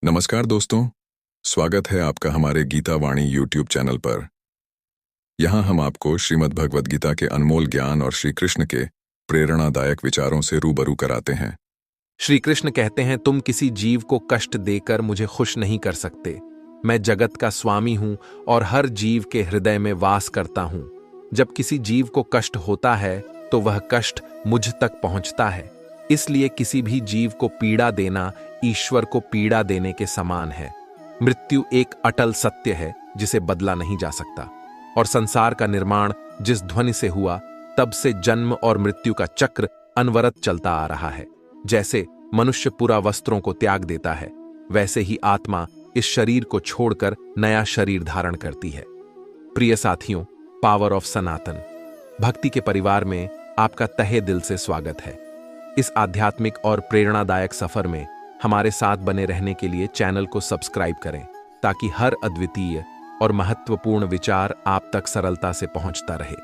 नमस्कार दोस्तों, स्वागत है आपका हमारे गीता वाणी यूट्यूब चैनल पर। यहाँ हम आपको श्रीमद् भगवद गीता के अनमोल ज्ञान और श्री कृष्ण के प्रेरणादायक विचारों से रूबरू कराते हैं। श्री कृष्ण कहते हैं, तुम किसी जीव को कष्ट देकर मुझे खुश नहीं कर सकते। मैं जगत का स्वामी हूं और हर जीव के हृदय में वास करता हूं। जब किसी जीव को कष्ट होता है तो वह कष्ट मुझ तक पहुंचता है। इसलिए किसी भी जीव को पीड़ा देना ईश्वर को पीड़ा देने के समान है। मृत्यु एक अटल सत्य है जिसे बदला नहीं जा सकता, और संसार का निर्माण जिस ध्वनि से हुआ तब से जन्म और मृत्यु का चक्र अनवरत चलता आ रहा है। जैसे मनुष्य पूरा वस्त्रों को त्याग देता है, वैसे ही आत्मा इस शरीर को छोड़कर नया शरीर धारण करती है। प्रिय साथियों, पावर ऑफ सनातन भक्ति के परिवार में आपका तहे दिल से स्वागत है। इस आध्यात्मिक और प्रेरणादायक सफर में हमारे साथ बने रहने के लिए चैनल को सब्सक्राइब करें, ताकि हर अद्वितीय और महत्वपूर्ण विचार आप तक सरलता से पहुंचता रहे।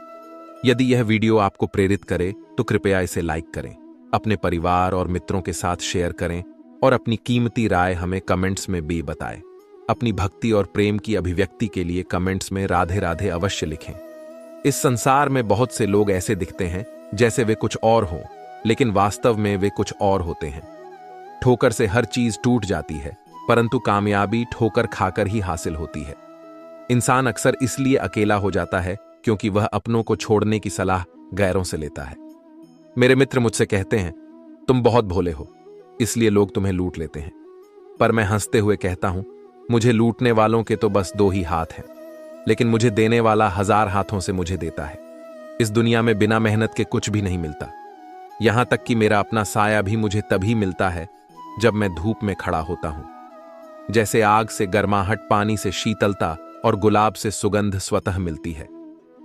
यदि यह वीडियो आपको प्रेरित करे तो कृपया इसे लाइक करें, अपने परिवार और मित्रों के साथ शेयर करें और अपनी कीमती राय हमें कमेंट्स में भी बताएं। अपनी भक्ति और प्रेम की अभिव्यक्ति के लिए कमेंट्स में राधे राधे अवश्य लिखें। इस संसार में बहुत से लोग ऐसे दिखते हैं जैसे वे कुछ और हों, लेकिन वास्तव में वे कुछ और होते हैं। ठोकर से हर चीज टूट जाती है, परंतु कामयाबी ठोकर खाकर ही हासिल होती है। इंसान अक्सर इसलिए अकेला हो जाता है क्योंकि वह अपनों को छोड़ने की सलाह गैरों से लेता है। मेरे मित्र मुझसे कहते हैं, तुम बहुत भोले हो, इसलिए लोग तुम्हें लूट लेते हैं। पर मैं हंसते हुए कहता हूं, मुझे लूटने वालों के तो बस 2 ही हाथ हैं, लेकिन मुझे देने वाला 1000 हाथों से मुझे देता है। इस दुनिया में बिना मेहनत के कुछ भी नहीं मिलता। यहां तक कि मेरा अपना साया भी मुझे तभी मिलता है जब मैं धूप में खड़ा होता हूं। जैसे आग से गर्माहट, पानी से शीतलता और गुलाब से सुगंध स्वतः मिलती है,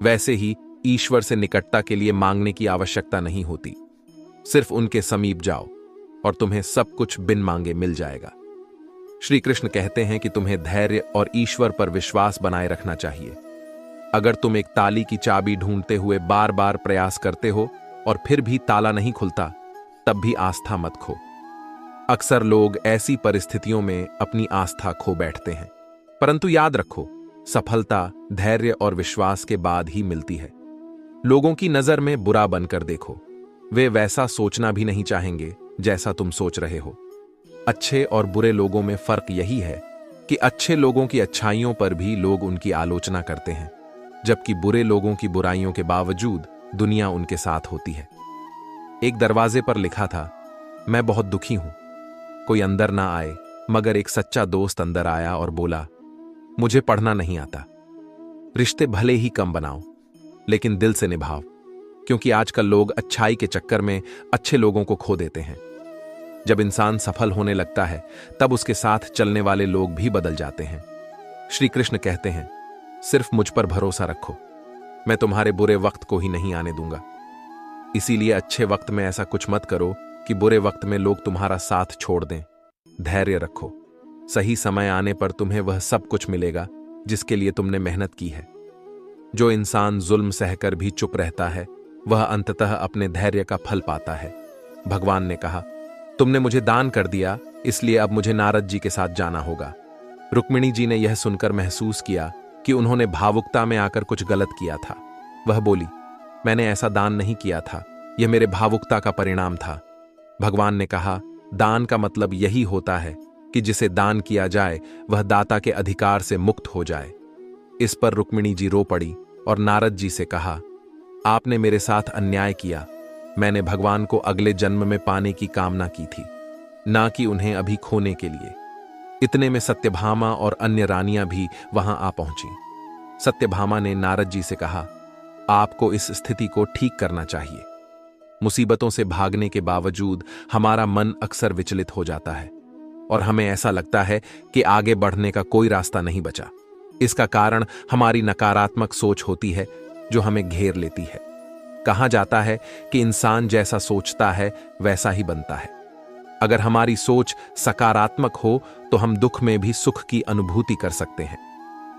वैसे ही ईश्वर से निकटता के लिए मांगने की आवश्यकता नहीं होती। सिर्फ उनके समीप जाओ और तुम्हें सब कुछ बिन मांगे मिल जाएगा। श्री कृष्ण कहते हैं कि तुम्हें धैर्य और ईश्वर पर विश्वास बनाए रखना चाहिए। अगर तुम एक ताली की चाबी ढूंढते हुए बार बार प्रयास करते हो और फिर भी ताला नहीं खुलता, तब भी आस्था मत खो। अक्सर लोग ऐसी परिस्थितियों में अपनी आस्था खो बैठते हैं, परंतु याद रखो, सफलता धैर्य और विश्वास के बाद ही मिलती है। लोगों की नजर में बुरा बनकर देखो, वे वैसा सोचना भी नहीं चाहेंगे जैसा तुम सोच रहे हो। अच्छे और बुरे लोगों में फर्क यही है कि अच्छे लोगों की अच्छाइयों पर भी लोग उनकी आलोचना करते हैं, जबकि बुरे लोगों की बुराइयों के बावजूद दुनिया उनके साथ होती है। एक दरवाजे पर लिखा था, मैं बहुत दुखी हूं। कोई अंदर ना आए, मगर एक सच्चा दोस्त अंदर आया और बोला, मुझे पढ़ना नहीं आता। रिश्ते भले ही कम बनाओ, लेकिन दिल से निभाओ, क्योंकि आजकल लोग अच्छाई के चक्कर में अच्छे लोगों को खो देते हैं। जब इंसान सफल होने लगता है, तब उसके साथ चलने वाले लोग भी बदल जाते हैं। श्री कृष्ण कहते हैं, सिर्फ मुझ पर भरोसा रखो, मैं तुम्हारे बुरे वक्त को ही नहीं आने दूंगा। इसीलिए अच्छे वक्त में ऐसा कुछ मत करो कि बुरे वक्त में लोग तुम्हारा साथ छोड़ दें। धैर्य रखो, सही समय आने पर तुम्हें वह सब कुछ मिलेगा जिसके लिए तुमने मेहनत की है। जो इंसान जुल्म सहकर भी चुप रहता है, वह अंततः अपने धैर्य का फल पाता है। भगवान ने कहा, तुमने मुझे दान कर दिया, इसलिए अब मुझे नारद जी के साथ जाना होगा। रुक्मिणी जी ने यह सुनकर महसूस किया कि उन्होंने भावुकता में आकर कुछ गलत किया था। वह बोली, मैंने ऐसा दान नहीं किया था, यह मेरे भावुकता का परिणाम था। भगवान ने कहा, दान का मतलब यही होता है कि जिसे दान किया जाए वह दाता के अधिकार से मुक्त हो जाए। इस पर रुक्मिणी जी रो पड़ी और नारद जी से कहा, आपने मेरे साथ अन्याय किया। मैंने भगवान को अगले जन्म में पाने की कामना की थी, ना कि उन्हें अभी खोने के लिए। इतने में सत्यभामा और अन्य रानियां भी वहां आ पहुंची। सत्यभामा ने नारद जी से कहा, आपको इस स्थिति को ठीक करना चाहिए। मुसीबतों से भागने के बावजूद हमारा मन अक्सर विचलित हो जाता है और हमें ऐसा लगता है कि आगे बढ़ने का कोई रास्ता नहीं बचा। इसका कारण हमारी नकारात्मक सोच होती है जो हमें घेर लेती है। कहा जाता है कि इंसान जैसा सोचता है वैसा ही बनता है। अगर हमारी सोच सकारात्मक हो तो हम दुख में भी सुख की अनुभूति कर सकते हैं।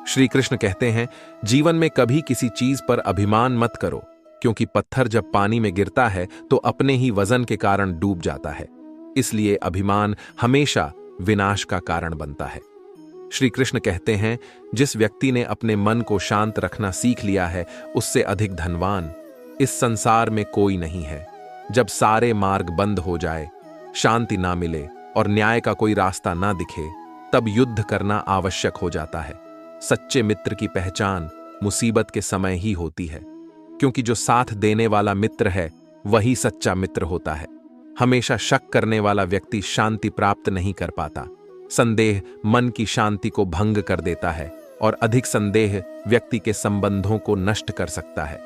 श्री कृष्ण कहते हैं, जीवन में कभी किसी चीज पर अभिमान मत करो, क्योंकि पत्थर जब पानी में गिरता है तो अपने ही वजन के कारण डूब जाता है। इसलिए अभिमान हमेशा विनाश का कारण बनता है। श्री कृष्ण कहते हैं, जिस व्यक्ति ने अपने मन को शांत रखना सीख लिया है, उससे अधिक धनवान इस संसार में कोई नहीं है। जब सारे मार्ग बंद हो जाए, शांति ना मिले और न्याय का कोई रास्ता ना दिखे, तब युद्ध करना आवश्यक हो जाता है। सच्चे मित्र की पहचान मुसीबत के समय ही होती है, क्योंकि जो साथ देने वाला मित्र है वही सच्चा मित्र होता है। हमेशा शक करने वाला व्यक्ति शांति प्राप्त नहीं कर पाता। संदेह मन की शांति को भंग कर देता है और अधिक संदेह व्यक्ति के संबंधों को नष्ट कर सकता है।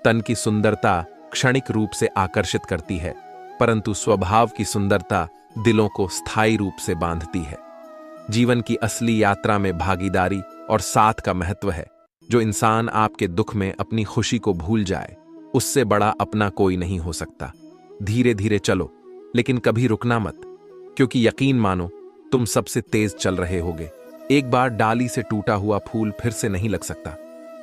तन की सुंदरता क्षणिक रूप से आकर्षित करती है, परंतु स्वभाव की सुंदरता दिलों को स्थायी रूप से बांधती है। जीवन की असली यात्रा में भागीदारी और साथ का महत्व है। जो इंसान आपके दुख में अपनी खुशी को भूल जाए, उससे बड़ा अपना कोई नहीं हो सकता। धीरे धीरे चलो, लेकिन कभी रुकना मत, क्योंकि यकीन मानो तुम सबसे तेज चल रहे होगे। एक बार डाली से टूटा हुआ फूल फिर से नहीं लग सकता,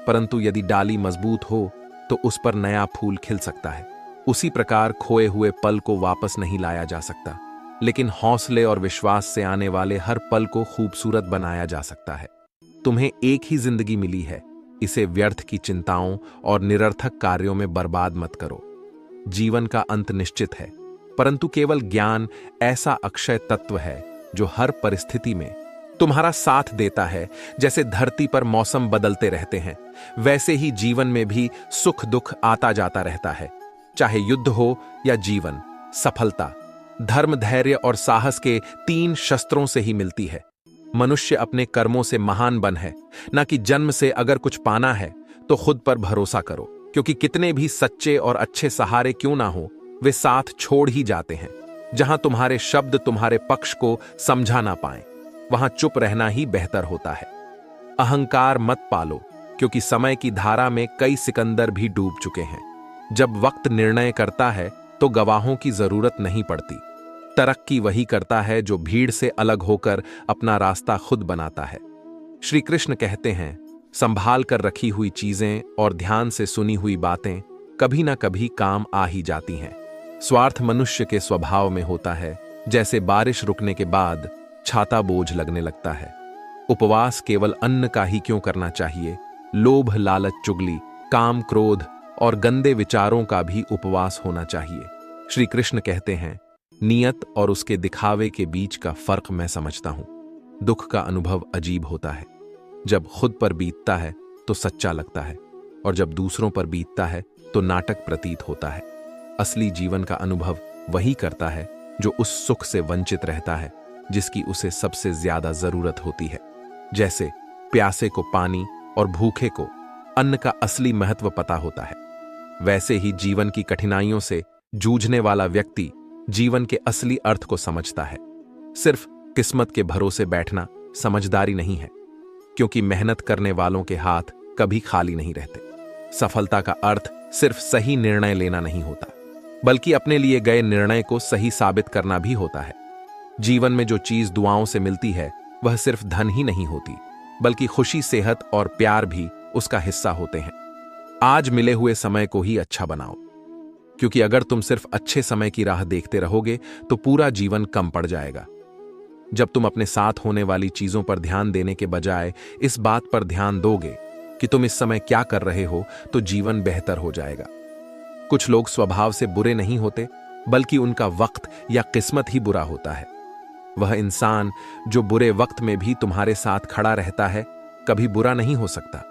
परंतु यदि डाली मजबूत हो तो उस पर नया फूल खिल सकता है। उसी प्रकार खोए हुए पल को वापस नहीं लाया जा सकता, लेकिन हौसले और विश्वास से आने वाले हर पल को खूबसूरत बनाया जा सकता है। तुम्हें एक ही जिंदगी मिली है, इसे व्यर्थ की चिंताओं और निरर्थक कार्यों में बर्बाद मत करो। जीवन का अंत निश्चित है, परंतु केवल ज्ञान ऐसा अक्षय तत्व है जो हर परिस्थिति में तुम्हारा साथ देता है। जैसे धरती पर मौसम बदलते रहते हैं, वैसे ही जीवन में भी सुख दुख आता जाता रहता है। चाहे युद्ध हो या जीवन, सफलता धर्म, धैर्य और साहस के 3 शस्त्रों से ही मिलती है। मनुष्य अपने कर्मों से महान बन है, ना कि जन्म से। अगर कुछ पाना है तो खुद पर भरोसा करो, क्योंकि कितने भी सच्चे और अच्छे सहारे क्यों ना हो, वे साथ छोड़ ही जाते हैं। जहां तुम्हारे शब्द तुम्हारे पक्ष को समझा ना पाएं, वहां चुप रहना ही बेहतर होता है। अहंकार मत पालो, क्योंकि समय की धारा में कई सिकंदर भी डूब चुके हैं। जब वक्त निर्णय करता है तो गवाहों की जरूरत नहीं पड़ती। तरक्की वही करता है जो भीड़ से अलग होकर अपना रास्ता खुद बनाता है। श्री कृष्ण कहते हैं, संभाल कर रखी हुई चीजें और ध्यान से सुनी हुई बातें कभी ना कभी काम आ ही जाती हैं। स्वार्थ मनुष्य के स्वभाव में होता है, जैसे बारिश रुकने के बाद छाता बोझ लगने लगता है। उपवास केवल अन्न का ही क्यों करना चाहिए? लोभ, लालच, चुगली, काम, क्रोध और गंदे विचारों का भी उपवास होना चाहिए। श्री कृष्ण कहते हैं, नियत और उसके दिखावे के बीच का फर्क मैं समझता हूं। दुख का अनुभव अजीब होता है। जब खुद पर बीतता है तो सच्चा लगता है, और जब दूसरों पर बीतता है तो नाटक प्रतीत होता है। असली जीवन का अनुभव वही करता है जो उस सुख से वंचित रहता है जिसकी उसे सबसे ज्यादा जरूरत होती है। जैसे प्यासे को पानी और भूखे को अन्न का असली महत्व पता होता है, वैसे ही जीवन की कठिनाइयों से जूझने वाला व्यक्ति जीवन के असली अर्थ को समझता है। सिर्फ किस्मत के भरोसे बैठना समझदारी नहीं है, क्योंकि मेहनत करने वालों के हाथ कभी खाली नहीं रहते। सफलता का अर्थ सिर्फ सही निर्णय लेना नहीं होता, बल्कि अपने लिए गए निर्णय को सही साबित करना भी होता है। जीवन में जो चीज दुआओं से मिलती है, वह सिर्फ धन ही नहीं होती, बल्कि खुशी, सेहत और प्यार भी उसका हिस्सा होते हैं। आज मिले हुए समय को ही अच्छा बनाओ, क्योंकि अगर तुम सिर्फ अच्छे समय की राह देखते रहोगे तो पूरा जीवन कम पड़ जाएगा। जब तुम अपने साथ होने वाली चीजों पर ध्यान देने के बजाय इस बात पर ध्यान दोगे कि तुम इस समय क्या कर रहे हो, तो जीवन बेहतर हो जाएगा। कुछ लोग स्वभाव से बुरे नहीं होते, बल्कि उनका वक्त या किस्मत ही बुरा होता है। वह इंसान जो बुरे वक्त में भी तुम्हारे साथ खड़ा रहता है, कभी बुरा नहीं हो सकता।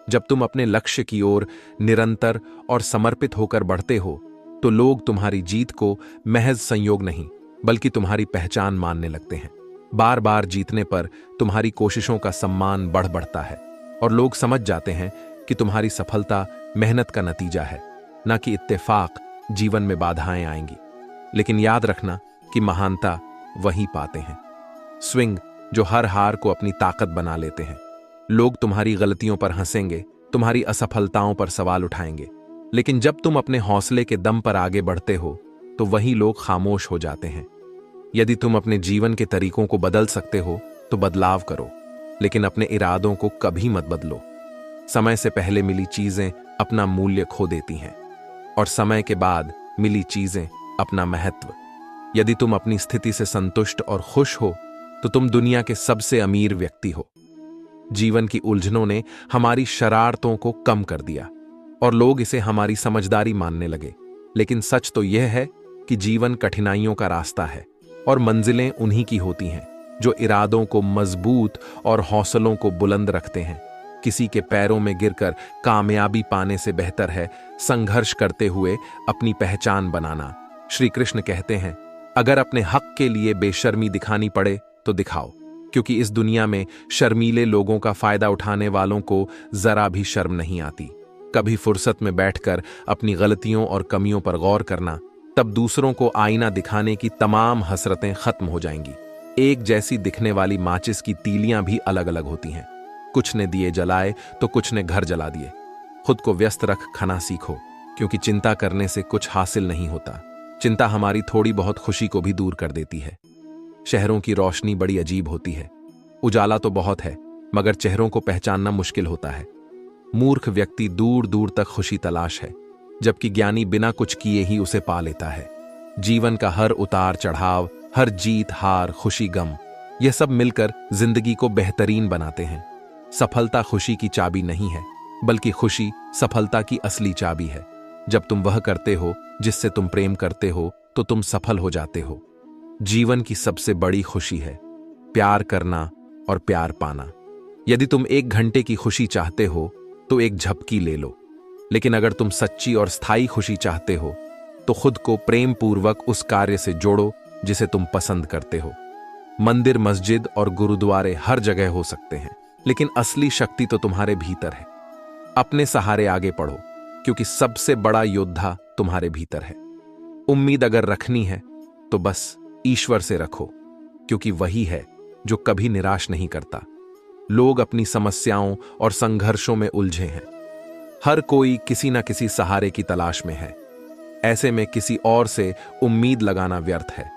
जब तुम अपने लक्ष्य की ओर निरंतर और समर्पित होकर बढ़ते हो, तो लोग तुम्हारी जीत को महज संयोग नहीं, बल्कि तुम्हारी पहचान मानने लगते हैं। बार बार जीतने पर तुम्हारी कोशिशों का सम्मान बढ़ता है, और लोग समझ जाते हैं कि तुम्हारी सफलता मेहनत का नतीजा है, न कि इत्तेफाक। जीवन में बाधाएं आएंगी, लेकिन याद रखना कि महानता वही पाते हैं स्विंग जो हर हार को अपनी ताकत बना लेते हैं। लोग तुम्हारी गलतियों पर हंसेंगे, तुम्हारी असफलताओं पर सवाल उठाएंगे, लेकिन जब तुम अपने हौसले के दम पर आगे बढ़ते हो तो वही लोग खामोश हो जाते हैं। यदि तुम अपने जीवन के तरीकों को बदल सकते हो तो बदलाव करो, लेकिन अपने इरादों को कभी मत बदलो। समय से पहले मिली चीजें अपना मूल्य खो देती हैं, और समय के बाद मिली चीजें अपना महत्व। यदि तुम अपनी स्थिति से संतुष्ट और खुश हो तो तुम दुनिया के सबसे अमीर व्यक्ति हो। जीवन की उलझनों ने हमारी शरारतों को कम कर दिया और लोग इसे हमारी समझदारी मानने लगे। लेकिन सच तो यह है कि जीवन कठिनाइयों का रास्ता है और मंजिलें उन्हीं की होती हैं जो इरादों को मजबूत और हौसलों को बुलंद रखते हैं। किसी के पैरों में गिरकर कामयाबी पाने से बेहतर है संघर्ष करते हुए अपनी पहचान बनाना। श्री कृष्ण कहते हैं, अगर अपने हक के लिए बेशर्मी दिखानी पड़े तो दिखाओ, क्योंकि इस दुनिया में शर्मीले लोगों का फायदा उठाने वालों को जरा भी शर्म नहीं आती। कभी फुर्सत में बैठकर अपनी गलतियों और कमियों पर गौर करना, तब दूसरों को आईना दिखाने की तमाम हसरतें खत्म हो जाएंगी। एक जैसी दिखने वाली माचिस की तीलियां भी अलग अलग होती हैं। कुछ ने दिए जलाए तो कुछ ने घर जला दिए। खुद को व्यस्त रख खाना सीखो, क्योंकि चिंता करने से कुछ हासिल नहीं होता। चिंता हमारी थोड़ी बहुत खुशी को भी दूर कर देती है। शहरों की रोशनी बड़ी अजीब होती है। उजाला तो बहुत है, मगर चेहरों को पहचानना मुश्किल होता है। मूर्ख व्यक्ति दूर दूर तक खुशी तलाश है, जबकि ज्ञानी बिना कुछ किए ही उसे पा लेता है। जीवन का हर उतार चढ़ाव, हर जीत हार, खुशी गम, यह सब मिलकर जिंदगी को बेहतरीन बनाते हैं। सफलता खुशी की चाबी नहीं है, बल्कि खुशी सफलता की असली चाबी है। जब तुम वह करते हो जिससे तुम प्रेम करते हो, तो तुम सफल हो जाते हो। जीवन की सबसे बड़ी खुशी है प्यार करना और प्यार पाना। यदि तुम 1 घंटे की खुशी चाहते हो तो एक झपकी ले लो, लेकिन अगर तुम सच्ची और स्थायी खुशी चाहते हो तो खुद को प्रेम पूर्वक उस कार्य से जोड़ो जिसे तुम पसंद करते हो। मंदिर, मस्जिद और गुरुद्वारे हर जगह हो सकते हैं, लेकिन असली शक्ति तो तुम्हारे भीतर है। अपने सहारे आगे बढ़ो, क्योंकि सबसे बड़ा योद्धा तुम्हारे भीतर है। उम्मीद अगर रखनी है तो बस ईश्वर से रखो, क्योंकि वही है जो कभी निराश नहीं करता। लोग अपनी समस्याओं और संघर्षों में उलझे हैं। हर कोई किसी न किसी सहारे की तलाश में है। ऐसे में किसी और से उम्मीद लगाना व्यर्थ है।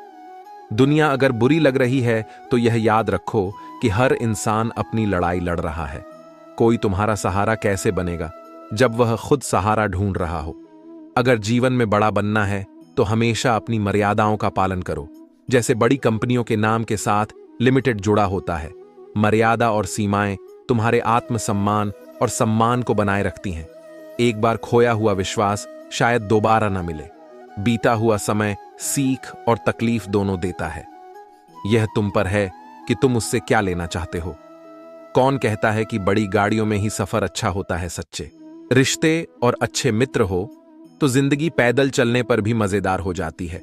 दुनिया अगर बुरी लग रही है तो यह याद रखो कि हर इंसान अपनी लड़ाई लड़ रहा है। कोई तुम्हारा सहारा कैसे बनेगा जब वह खुद सहारा ढूंढ रहा हो। अगर जीवन में बड़ा बनना है तो हमेशा अपनी मर्यादाओं का पालन करो। जैसे बड़ी कंपनियों के नाम के साथ लिमिटेड जुड़ा होता है, मर्यादा और सीमाएं तुम्हारे आत्मसम्मान और सम्मान को बनाए रखती हैं। एक बार खोया हुआ विश्वास शायद दोबारा न मिले। बीता हुआ समय सीख और तकलीफ दोनों देता है। यह तुम पर है कि तुम उससे क्या लेना चाहते हो। कौन कहता है कि बड़ी गाड़ियों में ही सफर अच्छा होता है। सच्चे रिश्ते और अच्छे मित्र हो तो जिंदगी पैदल चलने पर भी मजेदार हो जाती है।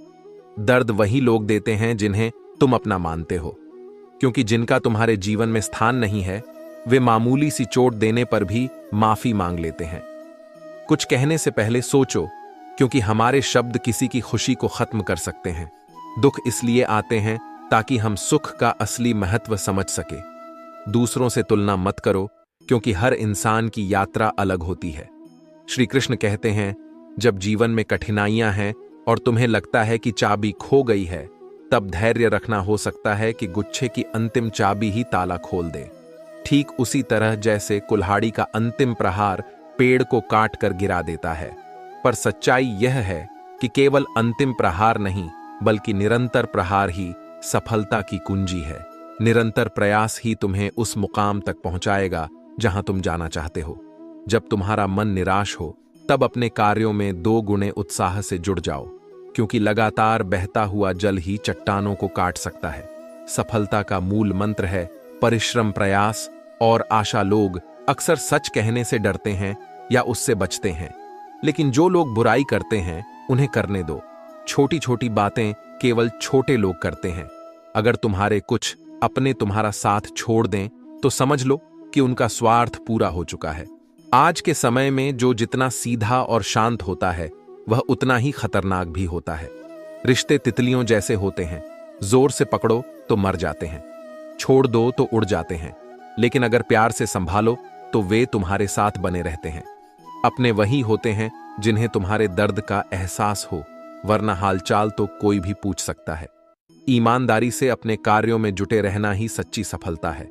दर्द वही लोग देते हैं जिन्हें तुम अपना मानते हो, क्योंकि जिनका तुम्हारे जीवन में स्थान नहीं है वे मामूली सी चोट देने पर भी माफी मांग लेते हैं। कुछ कहने से पहले सोचो, क्योंकि हमारे शब्द किसी की खुशी को खत्म कर सकते हैं। दुख इसलिए आते हैं ताकि हम सुख का असली महत्व समझ सके। दूसरों से तुलना मत करो, क्योंकि हर इंसान की यात्रा अलग होती है। श्री कृष्ण कहते हैं, जब जीवन में कठिनाइयां हैं और तुम्हें लगता है कि चाबी खो गई है, तब धैर्य रखना। हो सकता है कि गुच्छे की अंतिम चाबी ही ताला खोल दे। ठीक उसी तरह जैसे कुल्हाड़ी का अंतिम प्रहार पेड़ को काट कर गिरा देता है। पर सच्चाई यह है कि केवल अंतिम प्रहार नहीं, बल्कि निरंतर प्रहार ही सफलता की कुंजी है। निरंतर प्रयास ही तुम्हें उस मुकाम तक पहुंचाएगा जहां तुम जाना चाहते हो। जब तुम्हारा मन निराश हो, तब अपने कार्यों में 2 गुने उत्साह से जुड़ जाओ, क्योंकि लगातार बहता हुआ जल ही चट्टानों को काट सकता है। सफलता का मूल मंत्र है परिश्रम, प्रयास और आशा। लोग अक्सर सच कहने से डरते हैं या उससे बचते हैं, लेकिन जो लोग बुराई करते हैं उन्हें करने दो। छोटी छोटी बातें केवल छोटे लोग करते हैं। अगर तुम्हारे कुछ अपने तुम्हारा साथ छोड़ दें तो समझ लो कि उनका स्वार्थ पूरा हो चुका है। आज के समय में जो जितना सीधा और शांत होता है वह उतना ही खतरनाक भी होता है। रिश्ते तितलियों जैसे होते हैं, जोर से पकड़ो तो मर जाते हैं, छोड़ दो तो उड़ जाते हैं, लेकिन अगर प्यार से संभालो तो वे तुम्हारे साथ बने रहते हैं। अपने वही होते हैं जिन्हें तुम्हारे दर्द का एहसास हो, वरना हालचाल तो कोई भी पूछ सकता है। ईमानदारी से अपने कार्यों में जुटे रहना ही सच्ची सफलता है।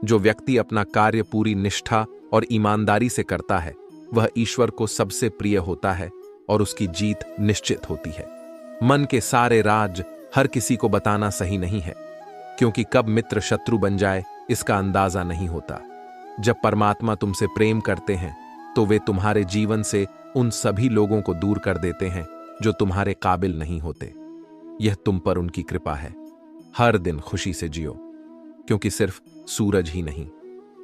जो व्यक्ति अपना कार्य पूरी निष्ठा और ईमानदारी से करता है वह ईश्वर को सबसे प्रिय होता है और उसकी जीत निश्चित होती है। मन के सारे राज हर किसी को बताना सही नहीं है। क्योंकि कब मित्र शत्रु बन जाए इसका अंदाजा नहीं होता। जब परमात्मा तुमसे प्रेम करते हैं तो वे तुम्हारे जीवन से उन सभी लोगों को दूर कर देते हैं जो तुम्हारे काबिल नहीं होते। यह तुम पर उनकी कृपा है। हर दिन खुशी से जियो, क्योंकि सिर्फ सूरज ही नहीं,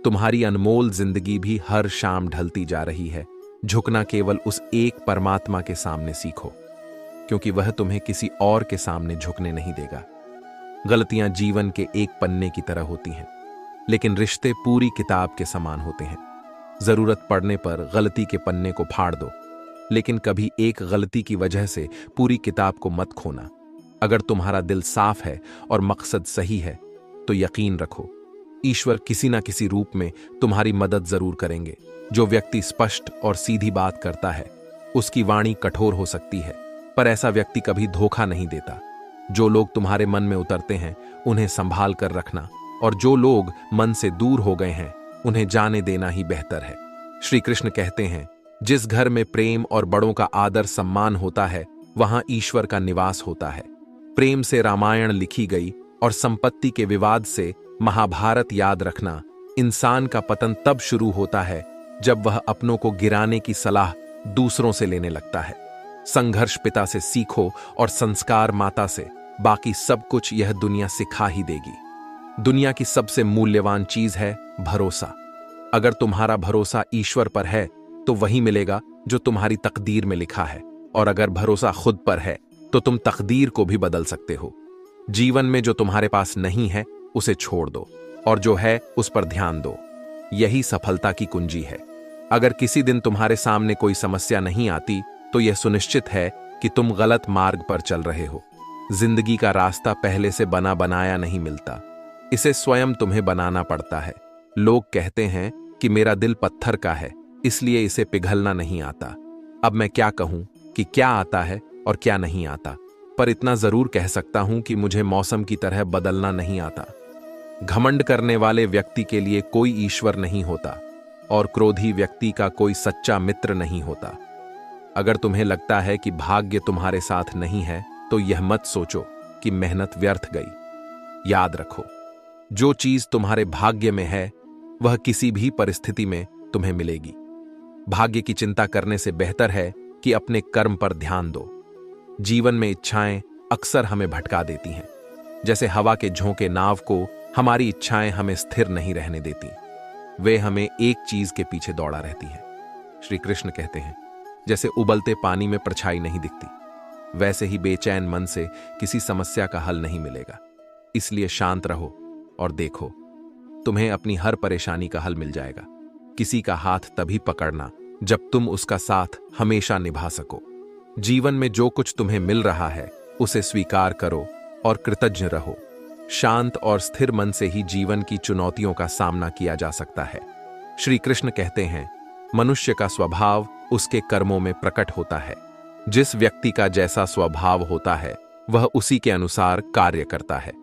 तुम्हारी अनमोल जिंदगी भी हर शाम ढलती जा रही है। झुकना केवल उस एक परमात्मा के सामने सीखो, क्योंकि वह तुम्हें किसी और के सामने झुकने नहीं देगा। गलतियां जीवन के एक पन्ने की तरह होती हैं, लेकिन रिश्ते पूरी किताब के समान होते हैं। जरूरत पड़ने पर गलती के पन्ने को फाड़ दो, लेकिन कभी एक गलती की वजह से पूरी किताब को मत खोना। अगर तुम्हारा दिल साफ है और मकसद सही है तो यकीन रखो, ईश्वर किसी ना किसी रूप में तुम्हारी मदद जरूर करेंगे। जो व्यक्ति स्पष्ट और सीधी बात करता है उसकी वाणी कठोर हो सकती है, पर ऐसा व्यक्ति कभी धोखा नहीं देता। जो लोग तुम्हारे मन में उतरते हैं उन्हें संभाल कर रखना, और जो लोग मन से दूर हो गए हैं उन्हें जाने देना ही बेहतर है। श्री कृष्ण कहते हैं, जिस घर में प्रेम और बड़ों का आदर सम्मान होता है वहां ईश्वर का निवास होता है। प्रेम से रामायण लिखी गई और संपत्ति के विवाद से महाभारत याद रखना। इंसान का पतन तब शुरू होता है जब वह अपनों को गिराने की सलाह दूसरों से लेने लगता है। संघर्ष पिता से सीखो और संस्कार माता से, बाकी सब कुछ यह दुनिया सिखा ही देगी। दुनिया की सबसे मूल्यवान चीज है भरोसा। अगर तुम्हारा भरोसा ईश्वर पर है तो वही मिलेगा जो तुम्हारी तकदीर में लिखा है, और अगर भरोसा खुद पर है तो तुम तकदीर को भी बदल सकते हो। जीवन में जो तुम्हारे पास नहीं है उसे छोड़ दो, और जो है उस पर ध्यान दो। यही सफलता की कुंजी है। अगर किसी दिन तुम्हारे सामने कोई समस्या नहीं आती तो यह सुनिश्चित है कि तुम गलत मार्ग पर चल रहे हो। जिंदगी का रास्ता पहले से बना बनाया नहीं मिलता, इसे स्वयं तुम्हें बनाना पड़ता है। लोग कहते हैं कि मेरा दिल पत्थर का है इसलिए इसे पिघलना नहीं आता। अब मैं क्या कहूं कि क्या आता है और क्या नहीं आता, पर इतना जरूर कह सकता हूं कि मुझे मौसम की तरह बदलना नहीं आता। घमंड करने वाले व्यक्ति के लिए कोई ईश्वर नहीं होता, और क्रोधी व्यक्ति का कोई सच्चा मित्र नहीं होता। अगर तुम्हें लगता है कि भाग्य तुम्हारे साथ नहीं है तो यह मत सोचो कि मेहनत व्यर्थ गई। याद रखो, जो चीज तुम्हारे भाग्य में है वह किसी भी परिस्थिति में तुम्हें मिलेगी। भाग्य की चिंता करने से बेहतर है कि अपने कर्म पर ध्यान दो। जीवन में इच्छाएं अक्सर हमें भटका देती हैं। जैसे हवा के झोंके नाव को, हमारी इच्छाएं हमें स्थिर नहीं रहने देती, वे हमें एक चीज के पीछे दौड़ा रहती हैं। श्री कृष्ण कहते हैं, जैसे उबलते पानी में परछाई नहीं दिखती, वैसे ही बेचैन मन से किसी समस्या का हल नहीं मिलेगा। इसलिए शांत रहो और देखो, तुम्हें अपनी हर परेशानी का हल मिल जाएगा। किसी का हाथ तभी पकड़ना जब तुम उसका साथ हमेशा निभा सको। जीवन में जो कुछ तुम्हें मिल रहा है उसे स्वीकार करो और कृतज्ञ रहो। शांत और स्थिर मन से ही जीवन की चुनौतियों का सामना किया जा सकता है। श्री कृष्ण कहते हैं, मनुष्य का स्वभाव उसके कर्मों में प्रकट होता है। जिस व्यक्ति का जैसा स्वभाव होता है वह उसी के अनुसार कार्य करता है।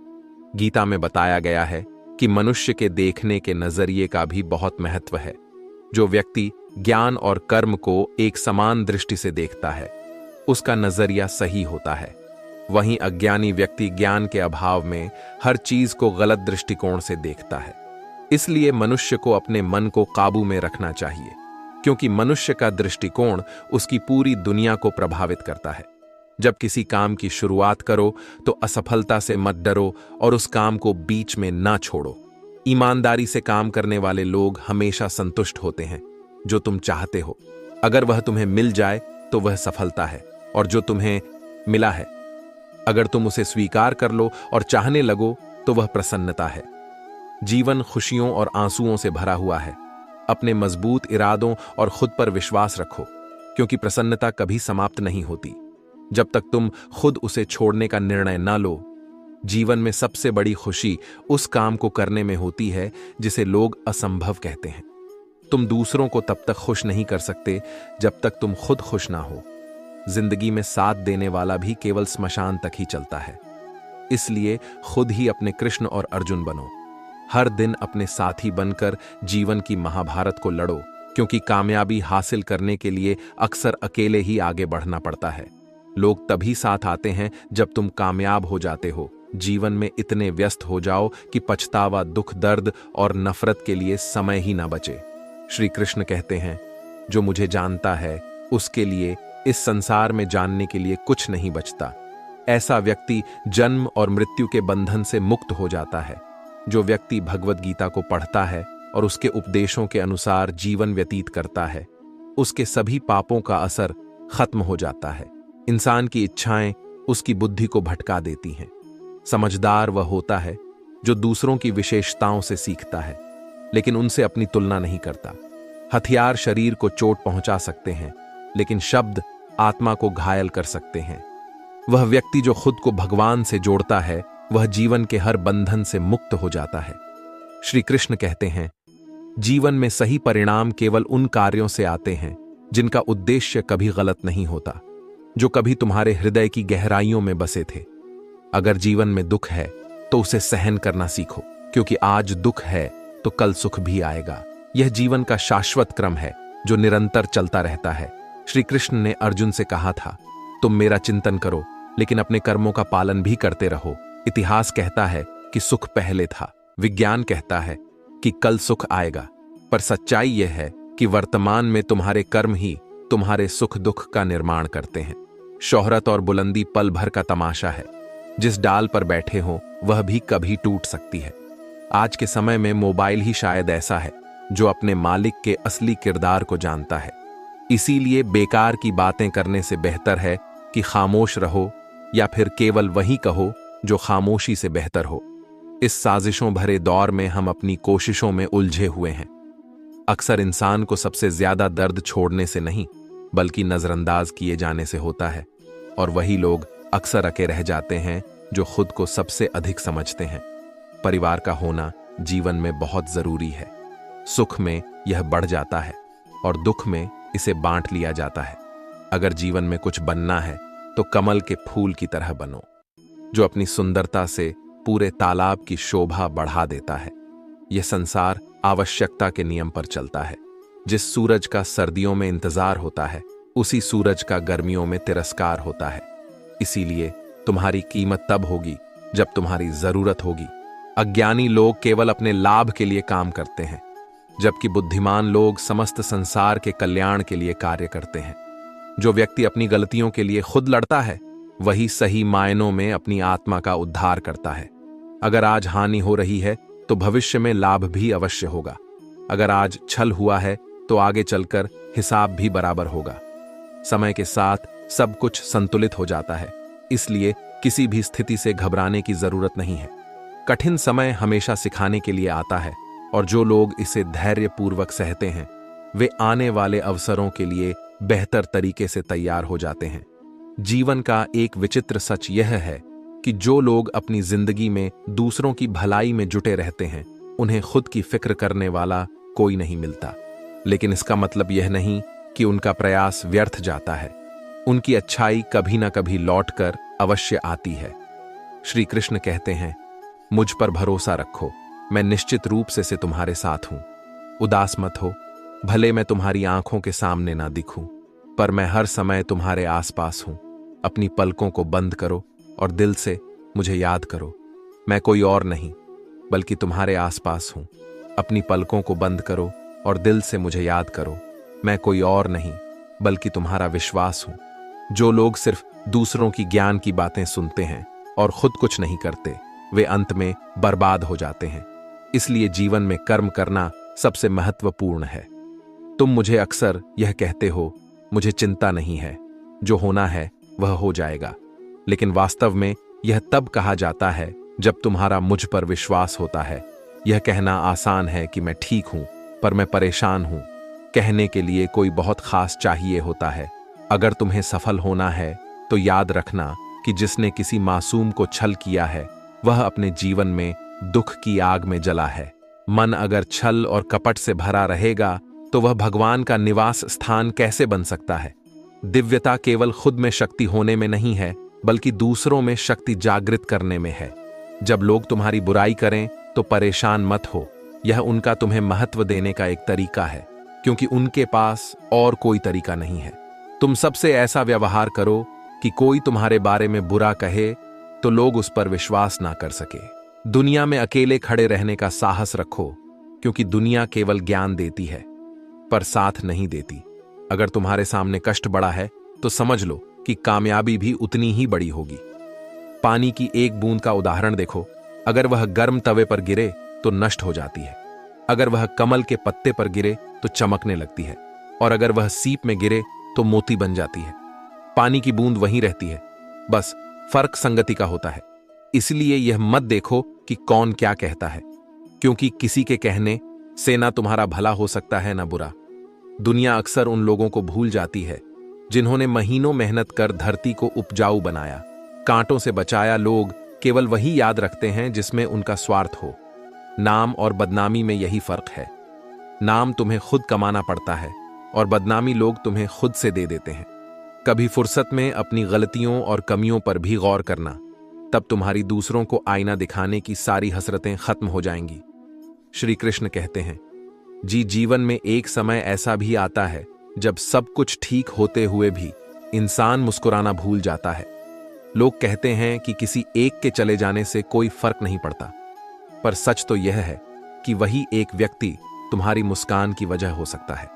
गीता में बताया गया है कि मनुष्य के देखने के नजरिए का भी बहुत महत्व है। जो व्यक्ति ज्ञान और कर्म को एक समान दृष्टि से देखता है उसका नजरिया सही होता है। वहीं अज्ञानी व्यक्ति ज्ञान के अभाव में हर चीज को गलत दृष्टिकोण से देखता है। इसलिए मनुष्य को अपने मन को काबू में रखना चाहिए, क्योंकि मनुष्य का दृष्टिकोण उसकी पूरी दुनिया को प्रभावित करता है। जब किसी काम की शुरुआत करो तो असफलता से मत डरो और उस काम को बीच में ना छोड़ो। ईमानदारी से काम करने वाले लोग हमेशा संतुष्ट होते हैं। जो तुम चाहते हो अगर वह तुम्हें मिल जाए तो वह सफलता है, और जो तुम्हें मिला है अगर तुम उसे स्वीकार कर लो और चाहने लगो तो वह प्रसन्नता है। जीवन खुशियों और आंसुओं से भरा हुआ है। अपने मजबूत इरादों और खुद पर विश्वास रखो, क्योंकि प्रसन्नता कभी समाप्त नहीं होती जब तक तुम खुद उसे छोड़ने का निर्णय न लो। जीवन में सबसे बड़ी खुशी उस काम को करने में होती है जिसे लोग असंभव कहते हैं। तुम दूसरों को तब तक खुश नहीं कर सकते जब तक तुम खुद खुश ना हो। जिंदगी में साथ देने वाला भी केवल स्मशान तक ही चलता है। इसलिए खुद ही अपने कृष्ण और अर्जुन बनो। हर दिन अपने साथी बनकर जीवन की महाभारत को लड़ो, क्योंकि कामयाबी हासिल करने के लिए अक्सर अकेले ही आगे बढ़ना पड़ता है। लोग तभी साथ आते हैं जब तुम कामयाब हो जाते हो। जीवन में इतने व्यस्त हो जाओ कि पछतावा, दुख, दर्द और नफरत के लिए समय ही ना बचे। श्री कृष्ण कहते हैं, जो मुझे जानता है उसके लिए इस संसार में जानने के लिए कुछ नहीं बचता। ऐसा व्यक्ति जन्म और मृत्यु के बंधन से मुक्त हो जाता है। जो व्यक्ति भगवद गीता को पढ़ता है और उसके उपदेशों के अनुसार जीवन व्यतीत करता है, उसके सभी पापों का असर खत्म हो जाता है। इंसान की इच्छाएं उसकी बुद्धि को भटका देती हैं। समझदार वह होता है जो दूसरों की विशेषताओं से सीखता है, लेकिन उनसे अपनी तुलना नहीं करता। हथियार शरीर को चोट पहुंचा सकते हैं, लेकिन शब्द आत्मा को घायल कर सकते हैं। वह व्यक्ति जो खुद को भगवान से जोड़ता है, वह जीवन के हर बंधन से मुक्त हो जाता है। श्री कृष्ण कहते हैं, जीवन में सही परिणाम केवल उन कार्यों से आते हैं जिनका उद्देश्य कभी गलत नहीं होता, जो कभी तुम्हारे हृदय की गहराइयों में बसे थे। अगर जीवन में दुख है तो उसे सहन करना सीखो, क्योंकि आज दुख है तो कल सुख भी आएगा। यह जीवन का शाश्वत क्रम है जो निरंतर चलता रहता है। श्री कृष्ण ने अर्जुन से कहा था, तुम मेरा चिंतन करो, लेकिन अपने कर्मों का पालन भी करते रहो। इतिहास कहता है कि सुख पहले था, विज्ञान कहता है कि कल सुख आएगा, पर सच्चाई यह है कि वर्तमान में तुम्हारे कर्म ही तुम्हारे सुख दुख का निर्माण करते हैं। शोहरत और बुलंदी पल भर का तमाशा है। जिस डाल पर बैठे हो वह भी कभी टूट सकती है। आज के समय में मोबाइल ही शायद ऐसा है जो अपने मालिक के असली किरदार को जानता है। इसीलिए बेकार की बातें करने से बेहतर है कि खामोश रहो, या फिर केवल वही कहो जो खामोशी से बेहतर हो। इस साजिशों भरे दौर में हम अपनी कोशिशों में उलझे हुए हैं। अक्सर इंसान को सबसे ज्यादा दर्द छोड़ने से नहीं, बल्कि नजरअंदाज किए जाने से होता है, और वही लोग अक्सर अकेले रह जाते हैं जो खुद को सबसे अधिक समझते हैं। परिवार का होना जीवन में बहुत जरूरी है। सुख में यह बढ़ जाता है और दुख में इसे बांट लिया जाता है। अगर जीवन में कुछ बनना है तो कमल के फूल की तरह बनो, जो अपनी सुंदरता से पूरे तालाब की शोभा बढ़ा देता है। यह संसार आवश्यकता के नियम पर चलता है। जिस सूरज का सर्दियों में इंतजार होता है, उसी सूरज का गर्मियों में तिरस्कार होता है। इसीलिए तुम्हारी कीमत तब होगी जब तुम्हारी जरूरत होगी। अज्ञानी लोग केवल अपने लाभ के लिए काम करते हैं, जबकि बुद्धिमान लोग समस्त संसार के कल्याण के लिए कार्य करते हैं। जो व्यक्ति अपनी गलतियों के लिए खुद लड़ता है, वही सही मायनों में अपनी आत्मा का उद्धार करता है। अगर आज हानि हो रही है तो भविष्य में लाभ भी अवश्य होगा। अगर आज छल हुआ है तो आगे चलकर हिसाब भी बराबर होगा। समय के साथ सब कुछ संतुलित हो जाता है, इसलिए किसी भी स्थिति से घबराने की जरूरत नहीं है। कठिन समय हमेशा सिखाने के लिए आता है, और जो लोग इसे धैर्यपूर्वक सहते हैं, वे आने वाले अवसरों के लिए बेहतर तरीके से तैयार हो जाते हैं। जीवन का एक विचित्र सच यह है कि जो लोग अपनी जिंदगी में दूसरों की भलाई में जुटे रहते हैं, उन्हें खुद की फिक्र करने वाला कोई नहीं मिलता। लेकिन इसका मतलब यह नहीं कि उनका प्रयास व्यर्थ जाता है। उनकी अच्छाई कभी ना कभी लौटकर अवश्य आती है। श्री कृष्ण कहते हैं, मुझ पर भरोसा रखो, मैं निश्चित रूप से तुम्हारे साथ हूं। उदास मत हो, भले मैं तुम्हारी आंखों के सामने ना दिखूं, पर मैं हर समय तुम्हारे आसपास हूं। अपनी पलकों को बंद करो और दिल से मुझे याद करो। मैं कोई और नहीं, बल्कि तुम्हारे आसपास हूं। अपनी पलकों को बंद करो और दिल से मुझे याद करो। मैं कोई और नहीं, बल्कि तुम्हारा विश्वास हूं। जो लोग सिर्फ दूसरों की ज्ञान की बातें सुनते हैं और खुद कुछ नहीं करते, वे अंत में बर्बाद हो जाते हैं। इसलिए जीवन में कर्म करना सबसे महत्वपूर्ण है। तुम मुझे अक्सर यह कहते हो, मुझे चिंता नहीं है, जो होना है वह हो जाएगा। लेकिन वास्तव में यह तब कहा जाता है जब तुम्हारा मुझ पर विश्वास होता है। यह कहना आसान है कि मैं ठीक हूं, पर मैं परेशान हूं। कहने के लिए कोई बहुत खास चाहिए होता है। अगर तुम्हें सफल होना है तो याद रखना कि जिसने किसी मासूम को छल किया है, वह अपने जीवन में दुख की आग में जला है। मन अगर छल और कपट से भरा रहेगा तो वह भगवान का निवास स्थान कैसे बन सकता है। दिव्यता केवल खुद में शक्ति होने में नहीं है, बल्कि दूसरों में शक्ति जागृत करने में है। जब लोग तुम्हारी बुराई करें तो परेशान मत हो। यह उनका तुम्हें महत्व देने का एक तरीका है, क्योंकि उनके पास और कोई तरीका नहीं है। तुम सबसे ऐसा व्यवहार करो कि कोई तुम्हारे बारे में बुरा कहे तो लोग उस पर विश्वास ना कर सके। दुनिया में अकेले खड़े रहने का साहस रखो, क्योंकि दुनिया केवल ज्ञान देती है पर साथ नहीं देती। अगर तुम्हारे सामने कष्ट बड़ा है तो समझ लो कि कामयाबी भी उतनी ही बड़ी होगी। पानी की एक बूंद का उदाहरण देखो, अगर वह गर्म तवे पर गिरे तो नष्ट हो जाती है, अगर वह कमल के पत्ते पर गिरे तो चमकने लगती है, और अगर वह सीप में गिरे तो मोती बन जाती है। पानी की बूंद वहीं रहती है, बस फर्क संगति का होता है। इसलिए यह मत देखो कि कौन क्या कहता है, क्योंकि किसी के कहने से ना तुम्हारा भला हो सकता है ना बुरा। दुनिया अक्सर उन लोगों को भूल जाती है जिन्होंने महीनों मेहनत कर धरती को उपजाऊ बनाया, कांटों से बचाया। लोग केवल वही याद रखते हैं जिसमें उनका स्वार्थ हो। नाम और बदनामी में यही फर्क है। नाम तुम्हें खुद कमाना पड़ता है और बदनामी लोग तुम्हें खुद से दे देते हैं। कभी फुर्सत में अपनी गलतियों और कमियों पर भी गौर करना, तब तुम्हारी दूसरों को आईना दिखाने की सारी हसरतें खत्म हो जाएंगी। श्री कृष्ण कहते हैं, जीवन में एक समय ऐसा भी आता है जब सब कुछ ठीक होते हुए भी इंसान मुस्कुराना भूल जाता है। लोग कहते हैं कि किसी एक के चले जाने से कोई फर्क नहीं पड़ता, पर सच तो यह है कि वही एक व्यक्ति तुम्हारी मुस्कान की वजह हो सकता है।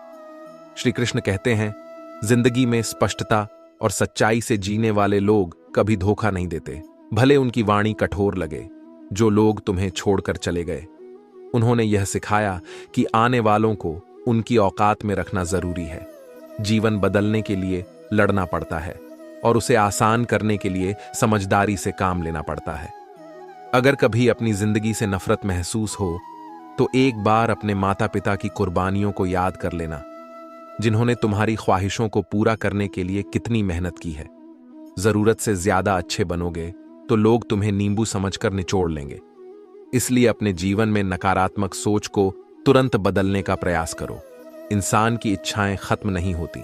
श्री कृष्ण कहते हैं, जिंदगी में स्पष्टता और सच्चाई से जीने वाले लोग कभी धोखा नहीं देते, भले उनकी वाणी कठोर लगे। जो लोग तुम्हें छोड़कर चले गए, उन्होंने यह सिखाया कि आने वालों को उनकी औकात में रखना जरूरी है। जीवन बदलने के लिए लड़ना पड़ता है और उसे आसान करने के लिए समझदारी से काम लेना पड़ता है। अगर कभी अपनी जिंदगी से नफरत महसूस हो तो एक बार अपने माता पिता की कुर्बानियों को याद कर लेना, जिन्होंने तुम्हारी ख्वाहिशों को पूरा करने के लिए कितनी मेहनत की है। जरूरत से ज्यादा अच्छे बनोगे तो लोग तुम्हें नींबू समझकर निचोड़ लेंगे। इसलिए अपने जीवन में नकारात्मक सोच को तुरंत बदलने का प्रयास करो। इंसान की इच्छाएं खत्म नहीं होती।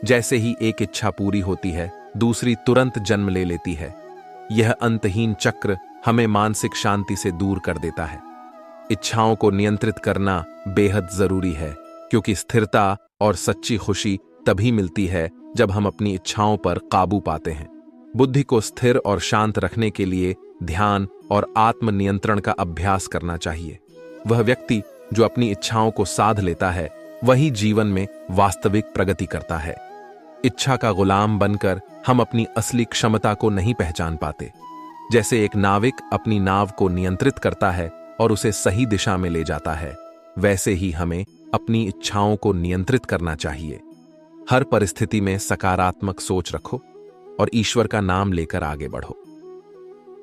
जैसे ही एक इच्छा पूरी होती है, दूसरी तुरंत जन्म ले लेती है। यह अंतहीन चक्र हमें मानसिक शांति से दूर कर देता है। इच्छाओं को नियंत्रित करना बेहद जरूरी है, क्योंकि स्थिरता और सच्ची खुशी तभी मिलती है जब हम अपनी इच्छाओं पर काबू पाते हैं। बुद्धि को स्थिर और शांत रखने के लिए ध्यान और आत्म नियंत्रण का अभ्यास करना चाहिए। वह व्यक्ति जो अपनी इच्छाओं को साध लेता है, वही जीवन में वास्तविक प्रगति करता है। इच्छा का गुलाम बनकर हम अपनी असली क्षमता को नहीं पहचान पाते। जैसे एक नाविक अपनी नाव को नियंत्रित करता है और उसे सही दिशा में ले जाता है, वैसे ही हमें अपनी इच्छाओं को नियंत्रित करना चाहिए। हर परिस्थिति में सकारात्मक सोच रखो और ईश्वर का नाम लेकर आगे बढ़ो।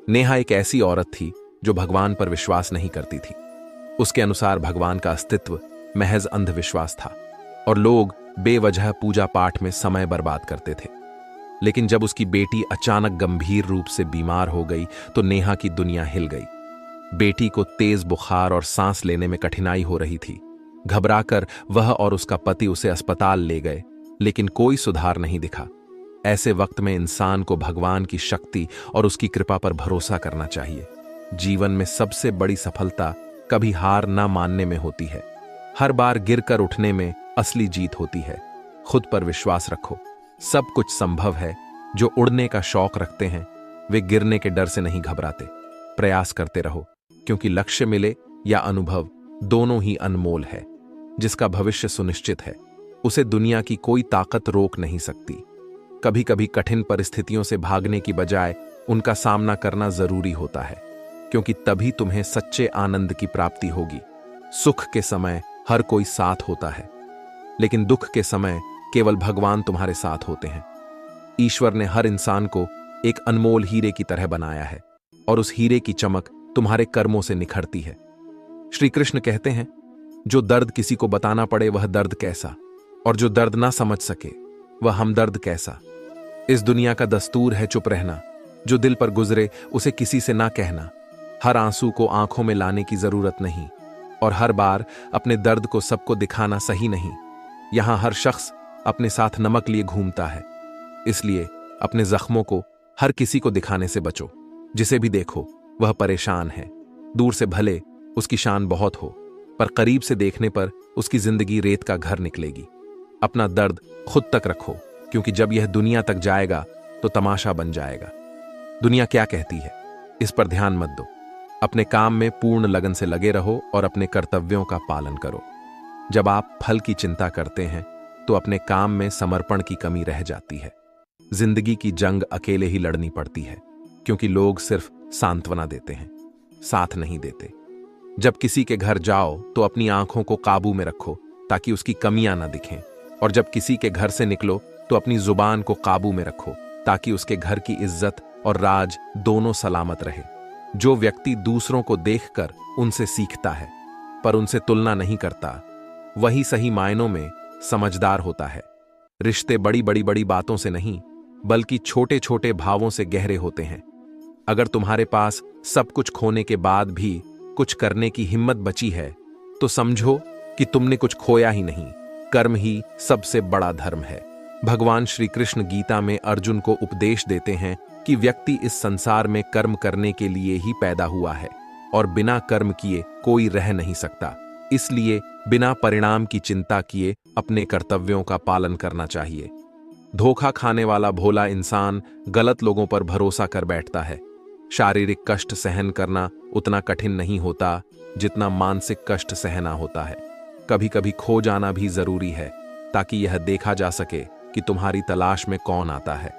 नेहा एक ऐसी औरत थी जो भगवान पर विश्वास नहीं करती थी। उसके अनुसार भगवान का अस्तित्व महज अंधविश्वास था और लोग बेवजह पूजा पाठ में समय बर्बाद करते थे। लेकिन जब उसकी बेटी अचानक गंभीर रूप से बीमार हो गई तो नेहा की दुनिया हिल गई। बेटी को तेज बुखार और सांस लेने में कठिनाई हो रही थी। घबराकर वह और उसका पति उसे अस्पताल ले गए, लेकिन कोई सुधार नहीं दिखा। ऐसे वक्त में इंसान को भगवान की शक्ति और उसकी कृपा पर भरोसा करना चाहिए। जीवन में सबसे बड़ी सफलता कभी हार ना मानने में होती है। हर बार गिरकर उठने में असली जीत होती है। खुद पर विश्वास रखो। सब कुछ संभव है। जो उड़ने का शौक रखते हैं वे गिरने के डर से नहीं घबराते। प्रयास करते रहो, क्योंकि लक्ष्य मिले या अनुभव दोनों ही अनमोल है। जिसका भविष्य सुनिश्चित है, उसे दुनिया की कोई ताकत रोक नहीं सकती। कभी कभी कठिन परिस्थितियों से भागने की बजाय उनका सामना करना जरूरी होता है, क्योंकि तभी तुम्हें सच्चे आनंद की प्राप्ति होगी। सुख के समय हर कोई साथ होता है, लेकिन दुख के समय केवल भगवान तुम्हारे साथ होते हैं। ईश्वर ने हर इंसान को एक अनमोल हीरे की तरह बनाया है और उस हीरे की चमक तुम्हारे कर्मों से निखरती है। श्री कृष्ण कहते हैं, जो दर्द किसी को बताना पड़े वह दर्द कैसा, और जो दर्द ना समझ सके वह हमदर्द कैसा। इस दुनिया का दस्तूर है चुप रहना। जो दिल पर गुजरे उसे किसी से ना कहना। हर आंसू को आंखों में लाने की जरूरत नहीं, और हर बार अपने दर्द को सबको दिखाना सही नहीं। यहां हर शख्स अपने साथ नमक लिए घूमता है, इसलिए अपने जख्मों को हर किसी को दिखाने से बचो। जिसे भी देखो वह परेशान है। दूर से भले उसकी शान बहुत हो, पर करीब से देखने पर उसकी जिंदगी रेत का घर निकलेगी। अपना दर्द खुद तक रखो, क्योंकि जब यह दुनिया तक जाएगा तो तमाशा बन जाएगा। दुनिया क्या कहती है, इस पर ध्यान मत दो। अपने काम में पूर्ण लगन से लगे रहो और अपने कर्तव्यों का पालन करो। जब आप फल की चिंता करते हैं तो अपने काम में समर्पण की कमी रह जाती है। जिंदगी की जंग अकेले ही लड़नी पड़ती है, क्योंकि लोग सिर्फ सांत्वना देते हैं, साथ नहीं देते। जब किसी के घर जाओ तो अपनी आंखों को काबू में रखो ताकि उसकी कमियां ना दिखें, और जब किसी के घर से निकलो तो अपनी जुबान को काबू में रखो ताकि उसके घर की इज्जत और राज दोनों सलामत रहे। जो व्यक्ति दूसरों को देखकर उनसे सीखता है पर उनसे तुलना नहीं करता, वही सही मायनों में समझदार होता है। रिश्ते बड़ी बड़ी बड़ी बातों से नहीं, बल्कि छोटे छोटे भावों से गहरे होते हैं। अगर तुम्हारे पास सब कुछ खोने के बाद भी कुछ करने की हिम्मत बची है तो समझो कि तुमने कुछ खोया ही नहीं। कर्म ही सबसे बड़ा धर्म है। भगवान श्री कृष्ण गीता में अर्जुन को उपदेश देते हैं कि व्यक्ति इस संसार में कर्म करने के लिए ही पैदा हुआ है और बिना कर्म किए कोई रह नहीं सकता। इसलिए बिना परिणाम की चिंता किए अपने कर्तव्यों का पालन करना चाहिए। धोखा खाने वाला भोला इंसान गलत लोगों पर भरोसा कर बैठता है। शारीरिक कष्ट सहन करना उतना कठिन नहीं होता जितना मानसिक कष्ट सहना होता है। कभी कभी खो जाना भी जरूरी है ताकि यह देखा जा सके कि तुम्हारी तलाश में कौन आता है।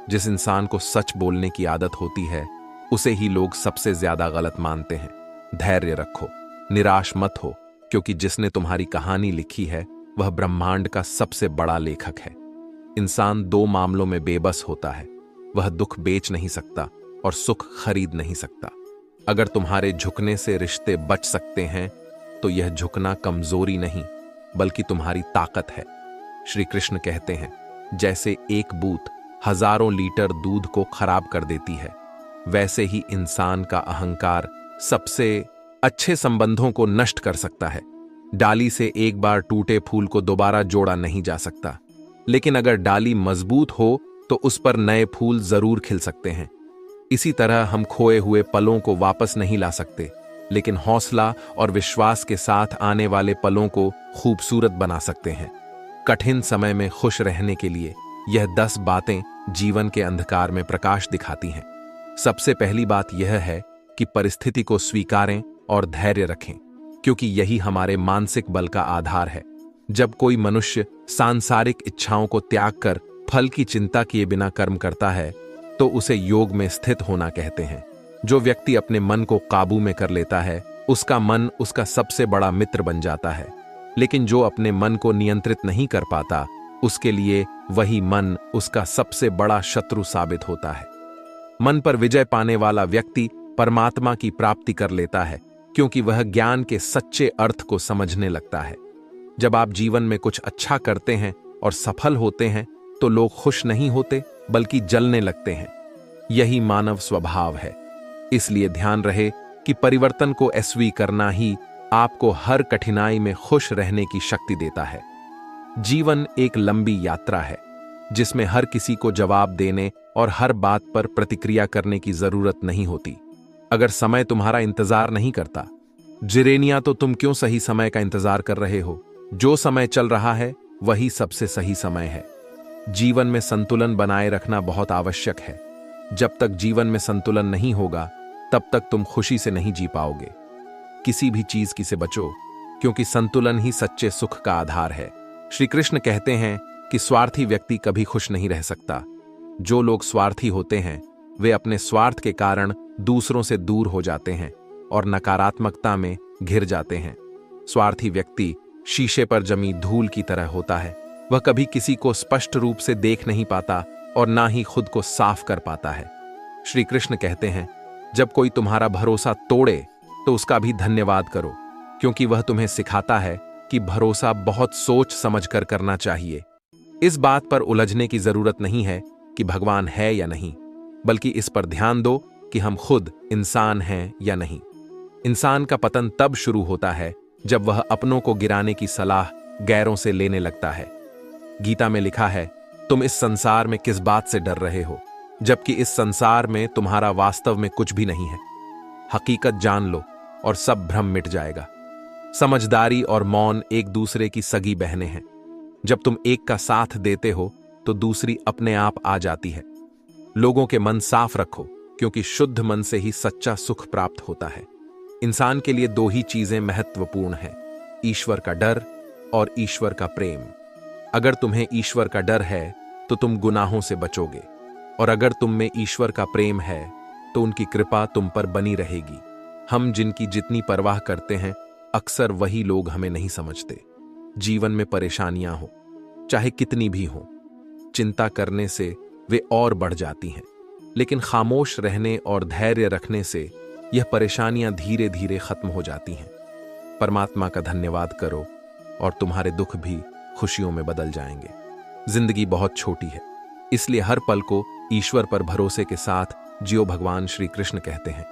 जिस इंसान को सच बोलने की आदत होती है उसे ही लोग सबसे ज्यादा गलत मानते हैं। धैर्य रखो, निराश मत हो, क्योंकि जिसने तुम्हारी कहानी लिखी है वह ब्रह्मांड का सबसे बड़ा लेखक है। इंसान दो मामलों में बेबस होता है, वह दुख बेच नहीं सकता और सुख खरीद नहीं सकता। अगर तुम्हारे झुकने से रिश्ते बच सकते हैं तो यह झुकना कमजोरी नहीं बल्कि तुम्हारी ताकत है। श्री कृष्ण कहते हैं, जैसे एक बूंद हजारों लीटर दूध को खराब कर देती है, वैसे ही इंसान का अहंकार सबसे अच्छे संबंधों को नष्ट कर सकता है। डाली से एक बार टूटे फूल को दोबारा जोड़ा नहीं जा सकता, लेकिन अगर डाली मजबूत हो तो उस पर नए फूल जरूर खिल सकते हैं। इसी तरह हम खोए हुए पलों को वापस नहीं ला सकते, लेकिन हौसला और विश्वास के साथ आने वाले पलों को खूबसूरत बना सकते हैं। कठिन समय में खुश रहने के लिए यह 10 बातें जीवन के अंधकार में प्रकाश दिखाती हैं। सबसे पहली बात यह है कि परिस्थिति को स्वीकारें और धैर्य रखें, क्योंकि यही हमारे मानसिक बल का आधार है। जब कोई मनुष्य सांसारिक इच्छाओं को त्याग कर फल की चिंता किए बिना कर्म करता है तो उसे योग में स्थित होना कहते हैं। जो व्यक्ति अपने मन को काबू में कर लेता है उसका मन उसका सबसे बड़ा मित्र बन जाता है, लेकिन जो अपने मन को नियंत्रित नहीं कर पाता उसके लिए वही मन उसका सबसे बड़ा शत्रु साबित होता है। मन पर विजय पाने वाला व्यक्ति परमात्मा की प्राप्ति कर लेता है, क्योंकि वह ज्ञान के सच्चे अर्थ को समझने लगता है। जब आप जीवन में कुछ अच्छा करते हैं और सफल होते हैं तो लोग खुश नहीं होते बल्कि जलने लगते हैं। यही मानव स्वभाव है। इसलिए ध्यान रहे कि परिवर्तन को अस्वीकार करना ही आपको हर कठिनाई में खुश रहने की शक्ति देता है। जीवन एक लंबी यात्रा है जिसमें हर किसी को जवाब देने और हर बात पर प्रतिक्रिया करने की जरूरत नहीं होती। अगर समय तुम्हारा इंतजार नहीं करता, जिरेनिया, तो तुम क्यों सही समय का इंतजार कर रहे हो? जो समय चल रहा है वही सबसे सही समय है। जीवन में संतुलन बनाए रखना बहुत आवश्यक है। जब तक जीवन में संतुलन नहीं होगा तब तक तुम खुशी से नहीं जी पाओगे। किसी भी चीज की से बचो, क्योंकि संतुलन ही सच्चे सुख का आधार है। श्री कृष्ण कहते हैं कि स्वार्थी व्यक्ति कभी खुश नहीं रह सकता। जो लोग स्वार्थी होते हैं वे अपने स्वार्थ के कारण दूसरों से दूर हो जाते हैं और नकारात्मकता में घिर जाते हैं। स्वार्थी व्यक्ति शीशे पर जमी धूल की तरह होता है। वह कभी किसी को स्पष्ट रूप से देख नहीं पाता और ना ही खुद को साफ कर पाता है। श्री कृष्ण कहते हैं, जब कोई तुम्हारा भरोसा तोड़े तो उसका भी धन्यवाद करो, क्योंकि वह तुम्हें सिखाता है कि भरोसा बहुत सोच समझ कर करना चाहिए। इस बात पर उलझने की जरूरत नहीं है कि भगवान है या नहीं, बल्कि इस पर ध्यान दो कि हम खुद इंसान हैं या नहीं। इंसान का पतन तब शुरू होता है जब वह अपनों को गिराने की सलाह गैरों से लेने लगता है। गीता में लिखा है, तुम इस संसार में किस बात से डर रहे हो, जबकि इस संसार में तुम्हारा वास्तव में कुछ भी नहीं है। हकीकत जान लो और सब भ्रम मिट जाएगा। समझदारी और मौन एक दूसरे की सगी बहनें हैं। जब तुम एक का साथ देते हो तो दूसरी अपने आप आ जाती है। लोगों के मन साफ रखो, क्योंकि शुद्ध मन से ही सच्चा सुख प्राप्त होता है। इंसान के लिए दो ही चीजें महत्वपूर्ण हैं, ईश्वर का डर और ईश्वर का प्रेम। अगर तुम्हें ईश्वर का डर है तो तुम गुनाहों से बचोगे, और अगर तुम में ईश्वर का प्रेम है तो उनकी कृपा तुम पर बनी रहेगी। हम जिनकी जितनी परवाह करते हैं, अक्सर वही लोग हमें नहीं समझते। जीवन में परेशानियां हो, चाहे कितनी भी हो, चिंता करने से वे और बढ़ जाती हैं, लेकिन खामोश रहने और धैर्य रखने से यह परेशानियां धीरे धीरे खत्म हो जाती हैं। परमात्मा का धन्यवाद करो और तुम्हारे दुख भी खुशियों में बदल जाएंगे। जिंदगी बहुत छोटी है, इसलिए हर पल को ईश्वर पर भरोसे के साथ जियो। भगवान श्री कृष्ण कहते हैं,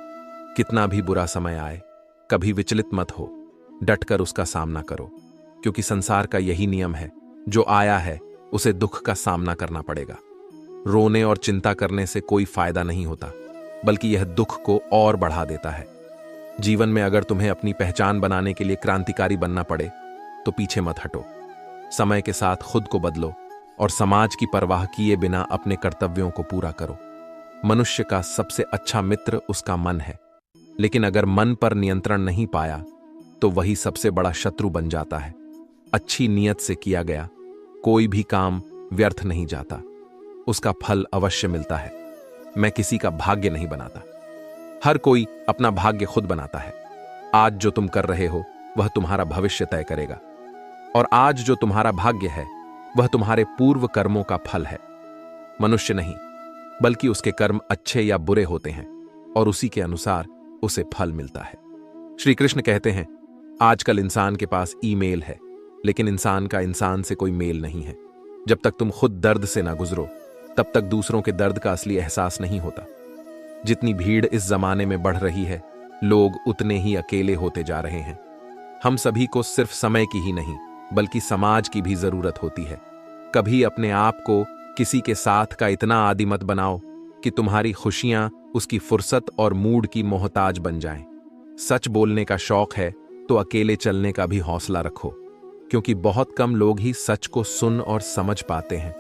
कितना भी बुरा समय आए, कभी विचलित मत हो, डटकर उसका सामना करो, क्योंकि संसार का यही नियम है, जो आया है उसे दुख का सामना करना पड़ेगा। रोने और चिंता करने से कोई फायदा नहीं होता, बल्कि यह दुख को और बढ़ा देता है। जीवन में अगर तुम्हें अपनी पहचान बनाने के लिए क्रांतिकारी बनना पड़े तो पीछे मत हटो। समय के साथ खुद को बदलो और समाज की परवाह किए बिना अपने कर्तव्यों को पूरा करो। मनुष्य का सबसे अच्छा मित्र उसका मन है, लेकिन अगर मन पर नियंत्रण नहीं पाया तो वही सबसे बड़ा शत्रु बन जाता है। अच्छी नीयत से किया गया कोई भी काम व्यर्थ नहीं जाता, उसका फल अवश्य मिलता है। मैं किसी का भाग्य नहीं बनाता, हर कोई अपना भाग्य खुद बनाता है। आज जो तुम कर रहे हो वह तुम्हारा भविष्य तय करेगा, और आज जो तुम्हारा भाग्य है वह तुम्हारे पूर्व कर्मों का फल है। मनुष्य नहीं, बल्कि उसके कर्म अच्छे या बुरे होते हैं और उसी के अनुसार उसे फल मिलता है। श्री कृष्ण कहते हैं, आजकल इंसान के पास ईमेल है, लेकिन इंसान का इंसान से कोई मेल नहीं है। जब तक तुम खुद दर्द से ना गुजरो, तब तक दूसरों के दर्द का असली एहसास नहीं होता। जितनी भीड़ इस जमाने में बढ़ रही है, लोग उतने ही अकेले होते जा रहे हैं। हम सभी को सिर्फ समय की ही नहीं, बल्कि समाज की भी जरूरत होती है। कभी अपने आप को किसी के साथ का इतना आदी मत बनाओ कि तुम्हारी खुशियां उसकी फुर्सत और मूड की मोहताज बन जाएं। सच बोलने का शौक है तो अकेले चलने का भी हौसला रखो, क्योंकि बहुत कम लोग ही सच को सुन और समझ पाते हैं।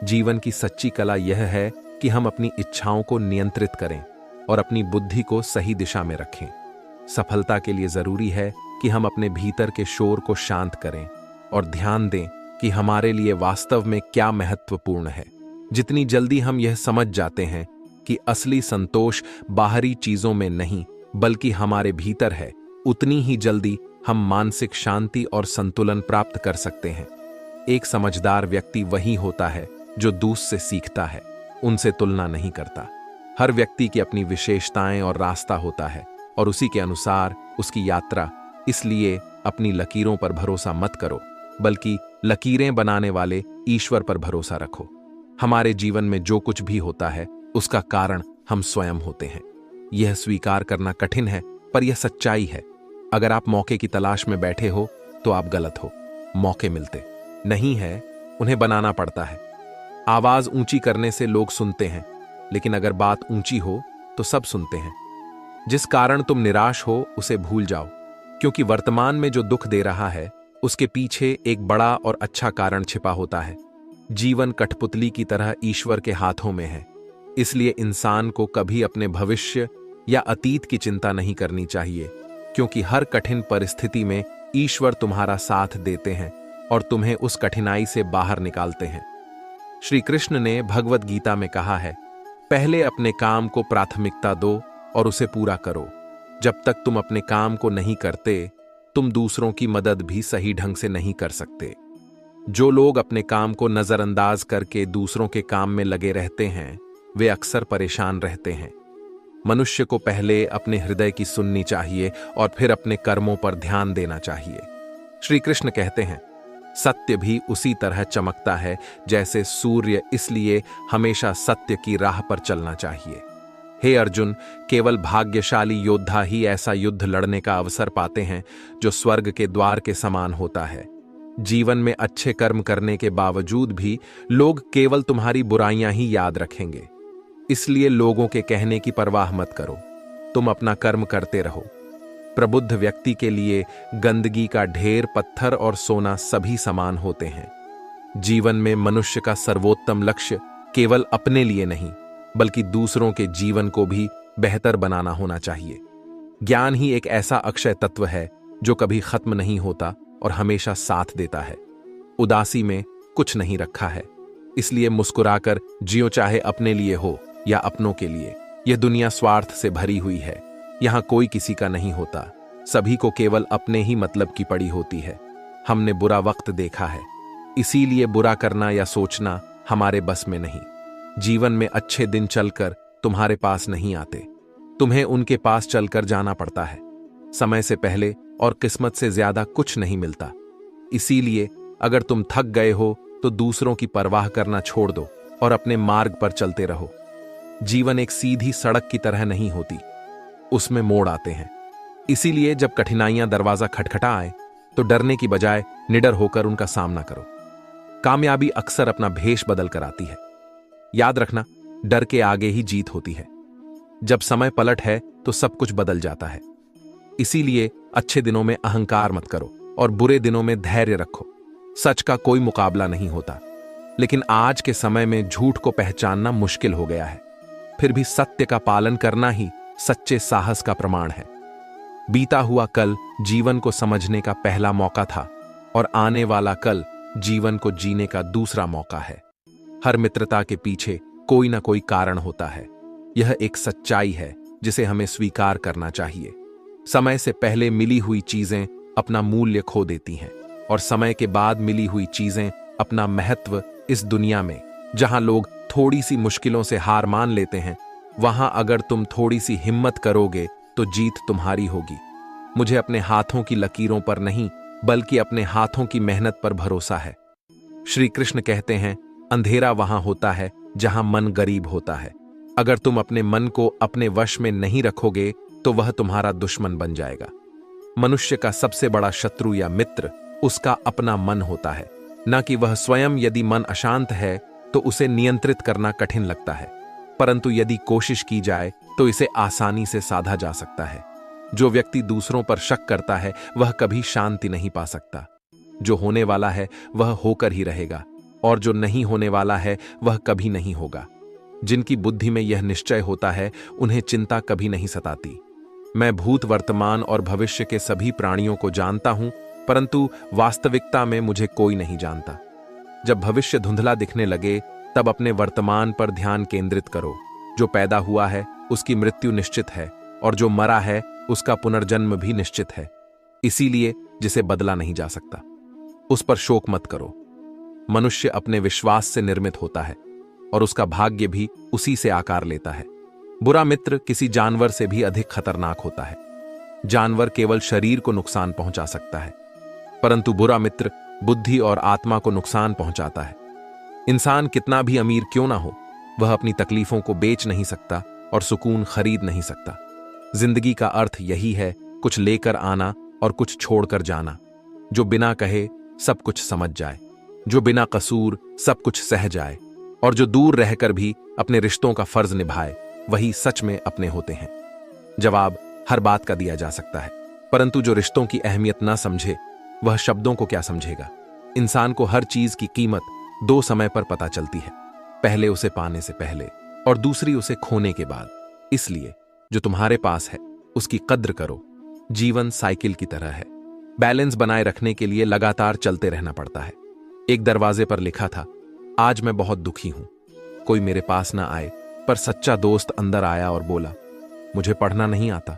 जीवन की सच्ची कला यह है कि हम अपनी इच्छाओं को नियंत्रित करें और अपनी बुद्धि को सही दिशा में रखें। सफलता के लिए जरूरी है कि हम अपने भीतर के शोर को शांत करें और ध्यान दें कि हमारे लिए वास्तव में क्या महत्वपूर्ण है। जितनी जल्दी हम यह समझ जाते हैं कि असली संतोष बाहरी चीजों में नहीं बल्कि हमारे भीतर है, उतनी ही जल्दी हम मानसिक शांति और संतुलन प्राप्त कर सकते हैं। एक समझदार व्यक्ति वही होता है जो दूसरे से सीखता है, उनसे तुलना नहीं करता। हर व्यक्ति की अपनी विशेषताएं और रास्ता होता है और उसी के अनुसार उसकी यात्रा। इसलिए अपनी लकीरों पर भरोसा मत करो, बल्कि लकीरें बनाने वाले ईश्वर पर भरोसा रखो। हमारे जीवन में जो कुछ भी होता है उसका कारण हम स्वयं होते हैं। यह स्वीकार करना कठिन है, पर यह सच्चाई है। अगर आप मौके की तलाश में बैठे हो तो आप गलत हो। मौके मिलते नहीं है, उन्हें बनाना पड़ता है। आवाज ऊंची करने से लोग सुनते हैं, लेकिन अगर बात ऊंची हो तो सब सुनते हैं। जिस कारण तुम निराश हो उसे भूल जाओ, क्योंकि वर्तमान में जो दुख दे रहा है उसके पीछे एक बड़ा और अच्छा कारण छिपा होता है। जीवन कठपुतली की तरह ईश्वर के हाथों में है, इसलिए इंसान को कभी अपने भविष्य या अतीत की चिंता नहीं करनी चाहिए, क्योंकि हर कठिन परिस्थिति में ईश्वर तुम्हारा साथ देते हैं और तुम्हें उस कठिनाई से बाहर निकालते हैं। श्री कृष्ण ने भगवत गीता में कहा है, पहले अपने काम को प्राथमिकता दो और उसे पूरा करो। जब तक तुम अपने काम को नहीं करते, तुम दूसरों की मदद भी सही ढंग से नहीं कर सकते। जो लोग अपने काम को नजरअंदाज करके दूसरों के काम में लगे रहते हैं, वे अक्सर परेशान रहते हैं। मनुष्य को पहले अपने हृदय की सुननी चाहिए और फिर अपने कर्मों पर ध्यान देना चाहिए। श्री कृष्ण कहते हैं, सत्य भी उसी तरह चमकता है जैसे सूर्य, इसलिए हमेशा सत्य की राह पर चलना चाहिए। हे अर्जुन, केवल भाग्यशाली योद्धा ही ऐसा युद्ध लड़ने का अवसर पाते हैं जो स्वर्ग के द्वार के समान होता है। जीवन में अच्छे कर्म करने के बावजूद भी लोग केवल तुम्हारी बुराइयां ही याद रखेंगे। इसलिए लोगों के कहने की परवाह मत करो, तुम अपना कर्म करते रहो। प्रबुद्ध व्यक्ति के लिए गंदगी का ढेर, पत्थर और सोना सभी समान होते हैं। जीवन में मनुष्य का सर्वोत्तम लक्ष्य केवल अपने लिए नहीं, बल्कि दूसरों के जीवन को भी बेहतर बनाना होना चाहिए। ज्ञान ही एक ऐसा अक्षय तत्व है जो कभी खत्म नहीं होता और हमेशा साथ देता है। उदासी में कुछ नहीं रखा है, इसलिए मुस्कुराकर जियो, चाहे अपने लिए हो या अपनों के लिए। यह दुनिया स्वार्थ से भरी हुई है, यहाँ कोई किसी का नहीं होता, सभी को केवल अपने ही मतलब की पड़ी होती है। हमने बुरा वक्त देखा है, इसीलिए बुरा करना या सोचना हमारे बस में नहीं। जीवन में अच्छे दिन चलकर तुम्हारे पास नहीं आते, तुम्हें उनके पास चलकर जाना पड़ता है। समय से पहले और किस्मत से ज्यादा कुछ नहीं मिलता। इसीलिए अगर तुम थक गए हो तो दूसरों की परवाह करना छोड़ दो और अपने मार्ग पर चलते रहो। जीवन एक सीधी सड़क की तरह नहीं होती, उसमें मोड़ आते हैं। इसीलिए जब कठिनाइयां दरवाजा खटखटा आए तो डरने की बजाय निडर होकर उनका सामना करो। कामयाबी अक्सर अपना भेष बदल कर आती है। याद रखना, डर के आगे ही जीत होती है। जब समय पलट है तो सब कुछ बदल जाता है। इसीलिए अच्छे दिनों में अहंकार मत करो और बुरे दिनों में धैर्य रखो। सच का कोई मुकाबला नहीं होता, लेकिन आज के समय में झूठ को पहचानना मुश्किल हो गया है। फिर भी सत्य का पालन करना ही सच्चे साहस का प्रमाण है। बीता हुआ कल जीवन को समझने का पहला मौका था और आने वाला कल जीवन को जीने का दूसरा मौका है। हर मित्रता के पीछे कोई ना कोई कारण होता है। यह एक सच्चाई है जिसे हमें स्वीकार करना चाहिए। समय से पहले मिली हुई चीजें अपना मूल्य खो देती हैं और समय के बाद मिली हुई चीजें अपना महत्व। इस दुनिया में जहां लोग थोड़ी सी मुश्किलों से हार मान लेते हैं, वहां अगर तुम थोड़ी सी हिम्मत करोगे तो जीत तुम्हारी होगी। मुझे अपने हाथों की लकीरों पर नहीं, बल्कि अपने हाथों की मेहनत पर भरोसा है। श्री कृष्ण कहते हैं, अंधेरा वहां होता है जहां मन गरीब होता है। अगर तुम अपने मन को अपने वश में नहीं रखोगे तो वह तुम्हारा दुश्मन बन जाएगा। मनुष्य का सबसे बड़ा शत्रु या मित्र उसका अपना मन होता है, न कि वह स्वयं। यदि मन अशांत है तो उसे नियंत्रित करना कठिन लगता है, परंतु यदि कोशिश की जाए तो इसे आसानी से साधा जा सकता है। जो व्यक्ति दूसरों पर शक करता है वह कभी शांति नहीं पा सकता। जो होने वाला है वह होकर ही रहेगा और जो नहीं होने वाला है वह कभी नहीं होगा। जिनकी बुद्धि में यह निश्चय होता है उन्हें चिंता कभी नहीं सताती। मैं भूत, वर्तमान और भविष्य के सभी प्राणियों को जानता हूं, परंतु वास्तविकता में मुझे कोई नहीं जानता। जब भविष्य धुंधला दिखने लगे तब अपने वर्तमान पर ध्यान केंद्रित करो। जो पैदा हुआ है उसकी मृत्यु निश्चित है और जो मरा है उसका पुनर्जन्म भी निश्चित है। इसीलिए जिसे बदला नहीं जा सकता उस पर शोक मत करो। मनुष्य अपने विश्वास से निर्मित होता है और उसका भाग्य भी उसी से आकार लेता है। बुरा मित्र किसी जानवर से भी अधिक खतरनाक होता है। जानवर केवल शरीर को नुकसान पहुंचा सकता है, परंतु बुरा मित्र बुद्धि और आत्मा को नुकसान पहुंचाता है। इंसान कितना भी अमीर क्यों ना हो, वह अपनी तकलीफों को बेच नहीं सकता और सुकून खरीद नहीं सकता। जिंदगी का अर्थ यही है, कुछ लेकर आना और कुछ छोड़कर जाना। जो बिना कहे सब कुछ समझ जाए, जो बिना कसूर सब कुछ सह जाए और जो दूर रहकर भी अपने रिश्तों का फर्ज निभाए, वही सच में अपने होते हैं। जवाब हर बात का दिया जा सकता है, परंतु जो रिश्तों की अहमियत ना समझे वह शब्दों को क्या समझेगा। इंसान को हर चीज की कीमत दो समय पर पता चलती है, पहले उसे पाने से पहले और दूसरी उसे खोने के बाद। इसलिए जो तुम्हारे पास है उसकी कद्र करो। जीवन साइकिल की तरह है, बैलेंस बनाए रखने के लिए लगातार चलते रहना पड़ता है। एक दरवाजे पर लिखा था, आज मैं बहुत दुखी हूं। कोई मेरे पास ना आए, पर सच्चा दोस्त अंदर आया और बोला, मुझे पढ़ना नहीं आता।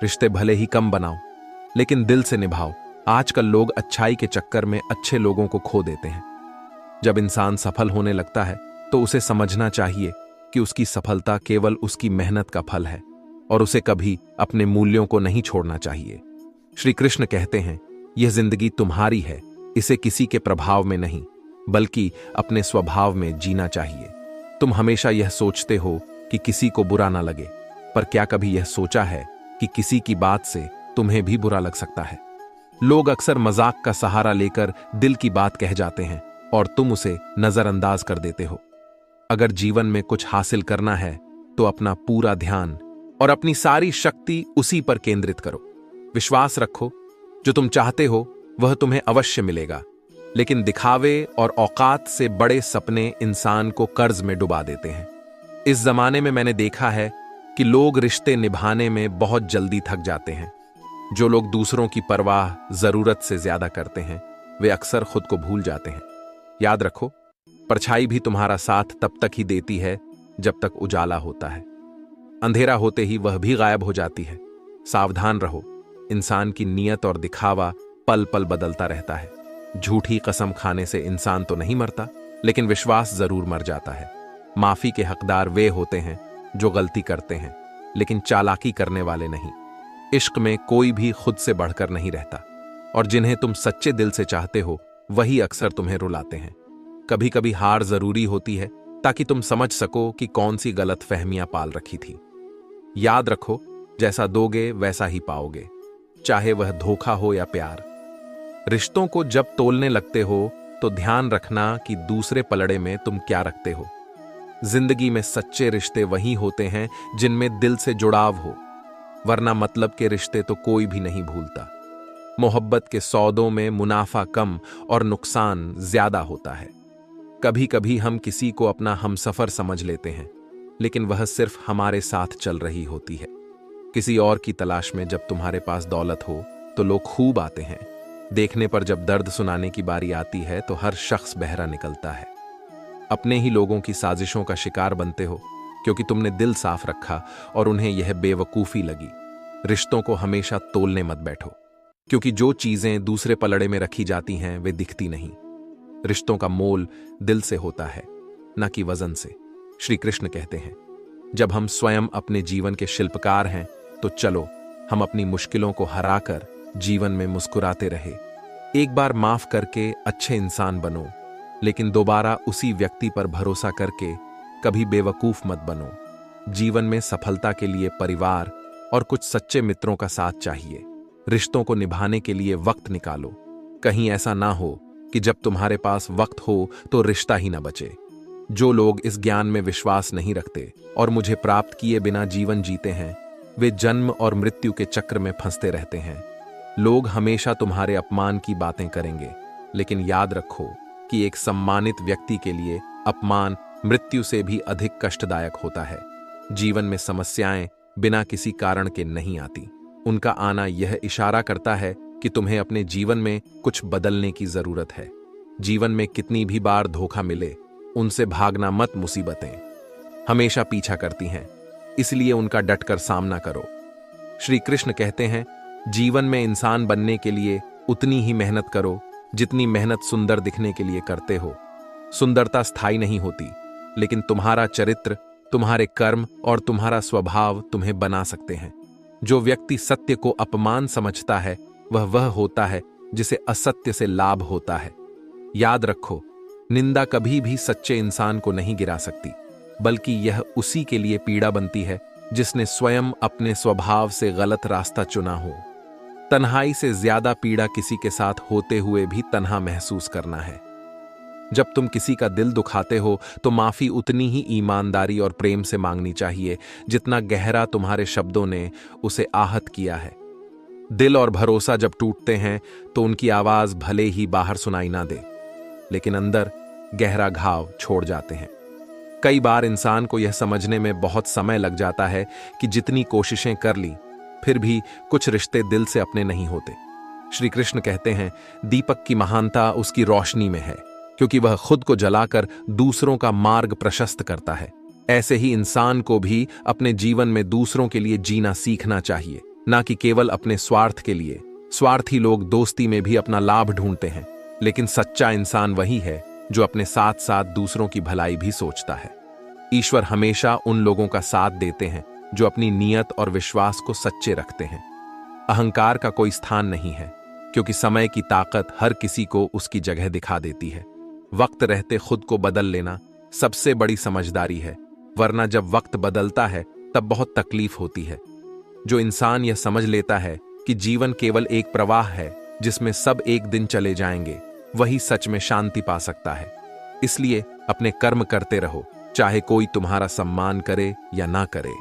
रिश्ते भले ही कम बनाओ लेकिन दिल से निभाओ। आजकल लोग अच्छाई के चक्कर में अच्छे लोगों को खो देते हैं। जब इंसान सफल होने लगता है तो उसे समझना चाहिए कि उसकी सफलता केवल उसकी मेहनत का फल है और उसे कभी अपने मूल्यों को नहीं छोड़ना चाहिए। श्री कृष्ण कहते हैं, यह जिंदगी तुम्हारी है, इसे किसी के प्रभाव में नहीं बल्कि अपने स्वभाव में जीना चाहिए। तुम हमेशा यह सोचते हो कि किसी को बुरा ना लगे, पर क्या कभी यह सोचा है कि किसी की बात से तुम्हें भी बुरा लग सकता है। लोग अक्सर मजाक का सहारा लेकर दिल की बात कह जाते हैं और तुम उसे नजरअंदाज कर देते हो। अगर जीवन में कुछ हासिल करना है तो अपना पूरा ध्यान और अपनी सारी शक्ति उसी पर केंद्रित करो। विश्वास रखो, जो तुम चाहते हो वह तुम्हें अवश्य मिलेगा, लेकिन दिखावे और औकात से बड़े सपने इंसान को कर्ज में डुबा देते हैं। इस जमाने में मैंने देखा है कि लोग रिश्ते निभाने में बहुत जल्दी थक जाते हैं। जो लोग दूसरों की परवाह जरूरत से ज्यादा करते हैं वे अक्सर खुद को भूल जाते हैं। याद रखो, परछाई भी तुम्हारा साथ तब तक ही देती है जब तक उजाला होता है। अंधेरा होते ही वह भी गायब हो जाती है। सावधान रहो, इंसान की नीयत और दिखावा पल पल बदलता रहता है। झूठी कसम खाने से इंसान तो नहीं मरता, लेकिन विश्वास जरूर मर जाता है। माफी के हकदार वे होते हैं जो गलती करते हैं, लेकिन चालाकी करने वाले नहीं। इश्क में कोई भी खुद से बढ़कर नहीं रहता, और जिन्हें तुम सच्चे दिल से चाहते हो वही अक्सर तुम्हें रुलाते हैं। कभी कभी हार जरूरी होती है ताकि तुम समझ सको कि कौन सी गलत फहमियां पाल रखी थी। याद रखो, जैसा दोगे वैसा ही पाओगे, चाहे वह धोखा हो या प्यार। रिश्तों को जब तोलने लगते हो तो ध्यान रखना कि दूसरे पलड़े में तुम क्या रखते हो। जिंदगी में सच्चे रिश्ते वही होते हैं जिनमें दिल से जुड़ाव हो, वरना मतलब के रिश्ते तो कोई भी नहीं भूलता। मोहब्बत के सौदों में मुनाफा कम और नुकसान ज्यादा होता है। कभी कभी हम किसी को अपना हमसफर समझ लेते हैं, लेकिन वह सिर्फ हमारे साथ चल रही होती है। किसी और की तलाश में जब तुम्हारे पास दौलत हो तो लोग खूब आते हैं, देखने पर जब दर्द सुनाने की बारी आती है तो हर शख्स बहरा निकलता है। अपने ही लोगों की साजिशों का शिकार बनते हो क्योंकि तुमने दिल साफ रखा और उन्हें यह बेवकूफी लगी। रिश्तों को हमेशा तोलने मत बैठो, क्योंकि जो चीजें दूसरे पलड़े में रखी जाती हैं वे दिखती नहीं। रिश्तों का मोल दिल से होता है, न कि वजन से। श्री कृष्ण कहते हैं, जब हम स्वयं अपने जीवन के शिल्पकार हैं तो चलो हम अपनी मुश्किलों को हराकर जीवन में मुस्कुराते रहे। एक बार माफ करके अच्छे इंसान बनो, लेकिन दोबारा उसी व्यक्ति पर भरोसा करके कभी बेवकूफ मत बनो। जीवन में सफलता के लिए परिवार और कुछ सच्चे मित्रों का साथ चाहिए। रिश्तों को निभाने के लिए वक्त निकालो। कहीं ऐसा ना हो कि जब तुम्हारे पास वक्त हो तो रिश्ता ही ना बचे। जो लोग इस ज्ञान में विश्वास नहीं रखते और मुझे प्राप्त किए बिना जीवन जीते हैं, वे जन्म और मृत्यु के चक्र में फंसते रहते हैं। लोग हमेशा तुम्हारे अपमान की बातें करेंगे, लेकिन याद रखो कि एक सम्मानित व्यक्ति के लिए अपमान मृत्यु से भी अधिक कष्टदायक होता है। जीवन में समस्याएं बिना किसी कारण के नहीं आती। उनका आना यह इशारा करता है कि तुम्हें अपने जीवन में कुछ बदलने की जरूरत है। जीवन में कितनी भी बार धोखा मिले, उनसे भागना मत। मुसीबतें हमेशा पीछा करती हैं, इसलिए उनका डटकर सामना करो। श्री कृष्ण कहते हैं, जीवन में इंसान बनने के लिए उतनी ही मेहनत करो जितनी मेहनत सुंदर दिखने के लिए करते हो। सुंदरता स्थायी नहीं होती, लेकिन तुम्हारा चरित्र, तुम्हारे कर्म और तुम्हारा स्वभाव तुम्हें बना सकते हैं। जो व्यक्ति सत्य को अपमान समझता है वह होता है जिसे असत्य से लाभ होता है। याद रखो, निंदा कभी भी सच्चे इंसान को नहीं गिरा सकती, बल्कि यह उसी के लिए पीड़ा बनती है जिसने स्वयं अपने स्वभाव से गलत रास्ता चुना हो। तन्हाई से ज्यादा पीड़ा किसी के साथ होते हुए भी तन्हा महसूस करना है। जब तुम किसी का दिल दुखाते हो तो माफी उतनी ही ईमानदारी और प्रेम से मांगनी चाहिए जितना गहरा तुम्हारे शब्दों ने उसे आहत किया है। दिल और भरोसा जब टूटते हैं तो उनकी आवाज भले ही बाहर सुनाई ना दे, लेकिन अंदर गहरा घाव छोड़ जाते हैं। कई बार इंसान को यह समझने में बहुत समय लग जाता है कि जितनी कोशिशें कर ली, फिर भी कुछ रिश्ते दिल से अपने नहीं होते। श्री कृष्ण कहते हैं, दीपक की महानता उसकी रोशनी में है, क्योंकि वह खुद को जलाकर दूसरों का मार्ग प्रशस्त करता है। ऐसे ही इंसान को भी अपने जीवन में दूसरों के लिए जीना सीखना चाहिए, ना कि केवल अपने स्वार्थ के लिए। स्वार्थी लोग दोस्ती में भी अपना लाभ ढूंढते हैं, लेकिन सच्चा इंसान वही है जो अपने साथ साथ दूसरों की भलाई भी सोचता है। ईश्वर हमेशा उन लोगों का साथ देते हैं जो अपनी नीयत और विश्वास को सच्चे रखते हैं। अहंकार का कोई स्थान नहीं है, क्योंकि समय की ताकत हर किसी को उसकी जगह दिखा देती है। वक्त रहते खुद को बदल लेना सबसे बड़ी समझदारी है, वरना जब वक्त बदलता है तब बहुत तकलीफ होती है। जो इंसान यह समझ लेता है कि जीवन केवल एक प्रवाह है जिसमें सब एक दिन चले जाएंगे, वही सच में शांति पा सकता है। इसलिए अपने कर्म करते रहो, चाहे कोई तुम्हारा सम्मान करे या ना करे।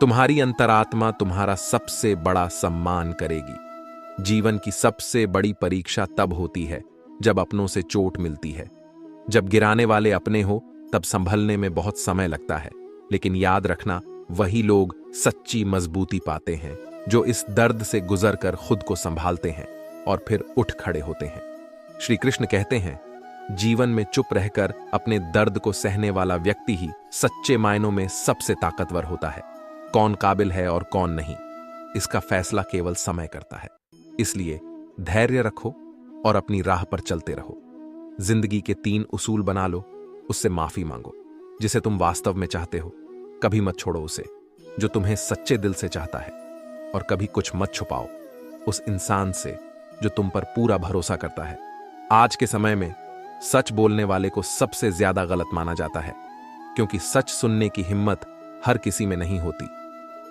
तुम्हारी अंतरात्मा तुम्हारा सबसे बड़ा सम्मान करेगी। जीवन की सबसे बड़ी परीक्षा तब होती है जब अपनों से चोट मिलती है। जब गिराने वाले अपने हो तब संभलने में बहुत समय लगता है, लेकिन याद रखना, वही लोग सच्ची मजबूती पाते हैं जो इस दर्द से गुजर कर खुद को संभालते हैं और फिर उठ खड़े होते हैं। श्री कृष्ण कहते हैं, जीवन में चुप रहकर अपने दर्द को सहने वाला व्यक्ति ही सच्चे मायनों में सबसे ताकतवर होता है। कौन काबिल है और कौन नहीं, इसका फैसला केवल समय करता है। इसलिए धैर्य रखो और अपनी राह पर चलते रहो। जिंदगी के 3 उसूल बना लो, उससे माफी मांगो। जिसे तुम वास्तव में चाहते हो कभी मत छोड़ो उसे, जो तुम्हें सच्चे दिल से चाहता है। और कभी कुछ मत छुपाओ उस इंसान से जो तुम पर पूरा भरोसा करता है। आज के समय में सच बोलने वाले को सबसे ज्यादा गलत माना जाता है, क्योंकि सच सुनने की हिम्मत हर किसी में नहीं होती।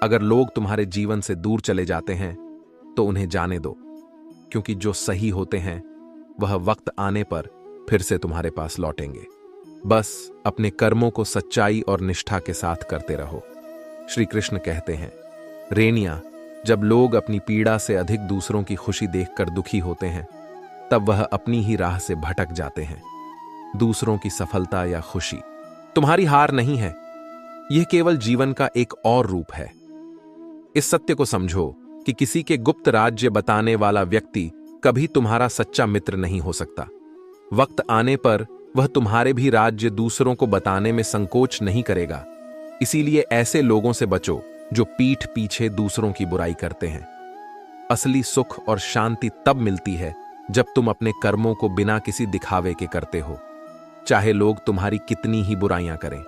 अगर लोग तुम्हारे जीवन से दूर चले जाते हैं तो उन्हें जाने दो, क्योंकि जो सही होते हैं वह वक्त आने पर फिर से तुम्हारे पास लौटेंगे। बस अपने कर्मों को सच्चाई और निष्ठा के साथ करते रहो। श्री कृष्ण कहते हैं, रेनिया, जब लोग अपनी पीड़ा से अधिक दूसरों की खुशी देखकर दुखी होते हैं, तब वह अपनी ही राह से भटक जाते हैं। दूसरों की सफलता या खुशी तुम्हारी हार नहीं है, यह केवल जीवन का एक और रूप है। इस सत्य को समझो कि किसी के गुप्त राज्य बताने वाला व्यक्ति कभी तुम्हारा सच्चा मित्र नहीं हो सकता। वक्त आने पर वह तुम्हारे भी राज्य दूसरों को बताने में संकोच नहीं करेगा। इसीलिए ऐसे लोगों से बचो जो पीठ पीछे दूसरों की बुराई करते हैं। असली सुख और शांति तब मिलती है जब तुम अपने कर्मों को बिना किसी दिखावे के करते हो, चाहे लोग तुम्हारी कितनी ही बुराइयां करें।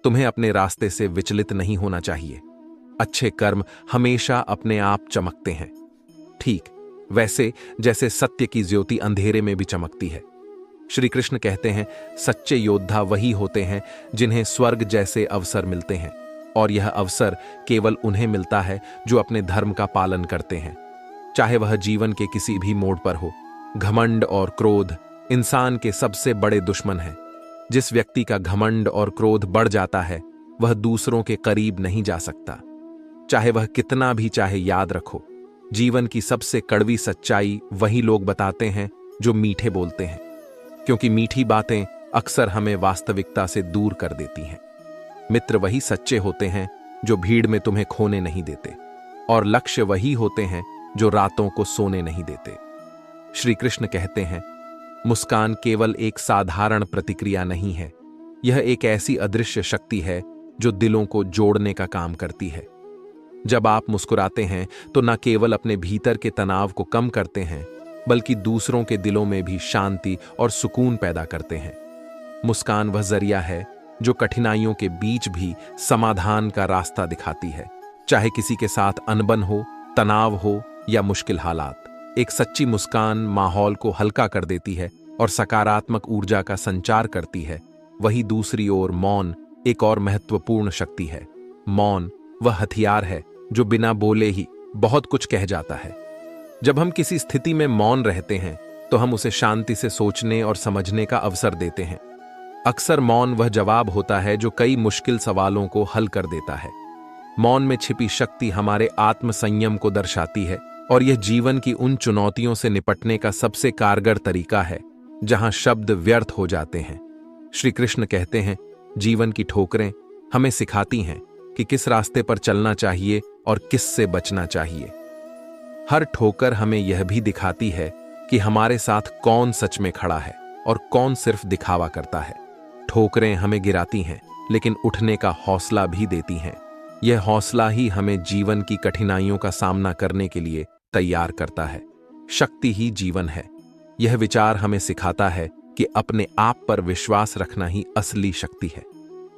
तुम्हें अपने रास्ते से विचलित नहीं होना चाहिए। अच्छे कर्म हमेशा अपने आप चमकते हैं, ठीक वैसे जैसे सत्य की ज्योति अंधेरे में भी चमकती है। श्री कृष्ण कहते हैं, सच्चे योद्धा वही होते हैं जिन्हें स्वर्ग जैसे अवसर मिलते हैं, और यह अवसर केवल उन्हें मिलता है जो अपने धर्म का पालन करते हैं, चाहे वह जीवन के किसी भी मोड़ पर हो। घमंड और क्रोध इंसान के सबसे बड़े दुश्मन हैं। जिस व्यक्ति का घमंड और क्रोध बढ़ जाता है वह दूसरों के करीब नहीं जा सकता, चाहे वह कितना भी चाहे। याद रखो, जीवन की सबसे कड़वी सच्चाई वही लोग बताते हैं जो मीठे बोलते हैं, क्योंकि मीठी बातें अक्सर हमें वास्तविकता से दूर कर देती हैं। मित्र वही सच्चे होते हैं जो भीड़ में तुम्हें खोने नहीं देते, और लक्ष्य वही होते हैं जो रातों को सोने नहीं देते। श्री कृष्ण कहते हैं, मुस्कान केवल एक साधारण प्रतिक्रिया नहीं है, यह एक ऐसी अदृश्य शक्ति है जो दिलों को जोड़ने का काम करती है। जब आप मुस्कुराते हैं तो न केवल अपने भीतर के तनाव को कम करते हैं, बल्कि दूसरों के दिलों में भी शांति और सुकून पैदा करते हैं। मुस्कान वह जरिया है जो कठिनाइयों के बीच भी समाधान का रास्ता दिखाती है, चाहे किसी के साथ अनबन हो, तनाव हो या मुश्किल हालात। एक सच्ची मुस्कान माहौल को हल्का कर देती है और सकारात्मक ऊर्जा का संचार करती है। वही दूसरी ओर मौन एक और महत्वपूर्ण शक्ति है। मौन वह हथियार है जो बिना बोले ही बहुत कुछ कह जाता है। जब हम किसी स्थिति में मौन रहते हैं तो हम उसे शांति से सोचने और समझने का अवसर देते हैं। अक्सर मौन वह जवाब होता है जो कई मुश्किल सवालों को हल कर देता है। मौन में छिपी शक्ति हमारे आत्मसंयम को दर्शाती है, और यह जीवन की उन चुनौतियों से निपटने का सबसे कारगर तरीका है जहां शब्द व्यर्थ हो जाते हैं। श्री कृष्ण कहते हैं, जीवन की ठोकरें हमें सिखाती हैं कि किस रास्ते पर चलना चाहिए और किस से बचना चाहिए। हर ठोकर हमें यह भी दिखाती है कि हमारे साथ कौन सच में खड़ा है और कौन सिर्फ दिखावा करता है। ठोकरें हमें गिराती हैं, लेकिन उठने का हौसला भी देती हैं। यह हौसला ही हमें जीवन की कठिनाइयों का सामना करने के लिए तैयार करता है। शक्ति ही जीवन है। यह विचार हमें सिखाता है कि अपने आप पर विश्वास रखना ही असली शक्ति है।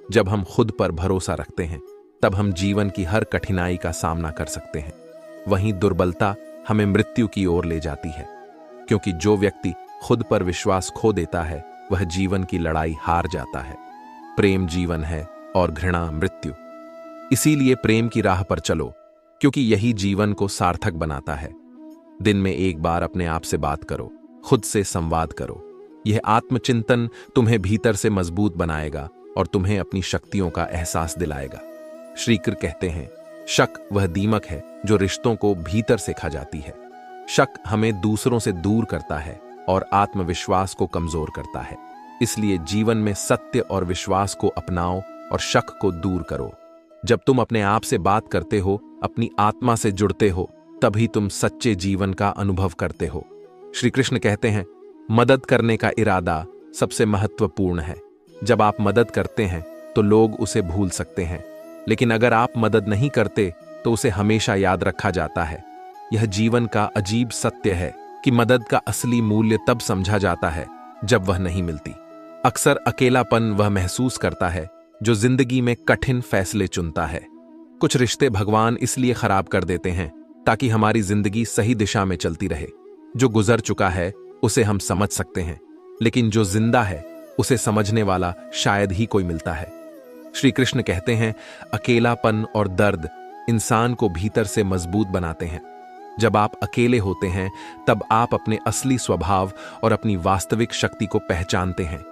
जब हम खुद पर भरोसा रखते हैं तब हम जीवन की हर कठिनाई का सामना कर सकते हैं। वहीं दुर्बलता हमें मृत्यु की ओर ले जाती है, क्योंकि जो व्यक्ति खुद पर विश्वास खो देता है वह जीवन की लड़ाई हार जाता है। प्रेम जीवन है और घृणा मृत्यु। इसीलिए प्रेम की राह पर चलो, क्योंकि यही जीवन को सार्थक बनाता है। दिन में एक बार अपने आप से बात करो, खुद से संवाद करो। यह आत्मचिंतन तुम्हें भीतर से मजबूत बनाएगा और तुम्हें अपनी शक्तियों का एहसास दिलाएगा। श्री कृष्ण कहते हैं, शक वह दीमक है जो रिश्तों को भीतर से खा जाती है। शक हमें दूसरों से दूर करता है और आत्मविश्वास को कमजोर करता है। इसलिए जीवन में सत्य और विश्वास को अपनाओ और शक को दूर करो। जब तुम अपने आप से बात करते हो, अपनी आत्मा से जुड़ते हो, तभी तुम सच्चे जीवन का अनुभव करते हो। श्री कृष्ण कहते हैं, मदद करने का इरादा सबसे महत्वपूर्ण है। जब आप मदद करते हैं तो लोग उसे भूल सकते हैं, लेकिन अगर आप मदद नहीं करते तो उसे हमेशा याद रखा जाता है। यह जीवन का अजीब सत्य है कि मदद का असली मूल्य तब समझा जाता है जब वह नहीं मिलती। अक्सर अकेलापन वह महसूस करता है जो जिंदगी में कठिन फैसले चुनता है। कुछ रिश्ते भगवान इसलिए खराब कर देते हैं ताकि हमारी जिंदगी सही दिशा में चलती रहे। जो गुजर चुका है उसे हम समझ सकते हैं, लेकिन जो जिंदा है उसे समझने वाला शायद ही कोई मिलता है। श्री कृष्ण कहते हैं, अकेलापन और दर्द इंसान को भीतर से मजबूत बनाते हैं। जब आप अकेले होते हैं तब आप अपने असली स्वभाव और अपनी वास्तविक शक्ति को पहचानते हैं।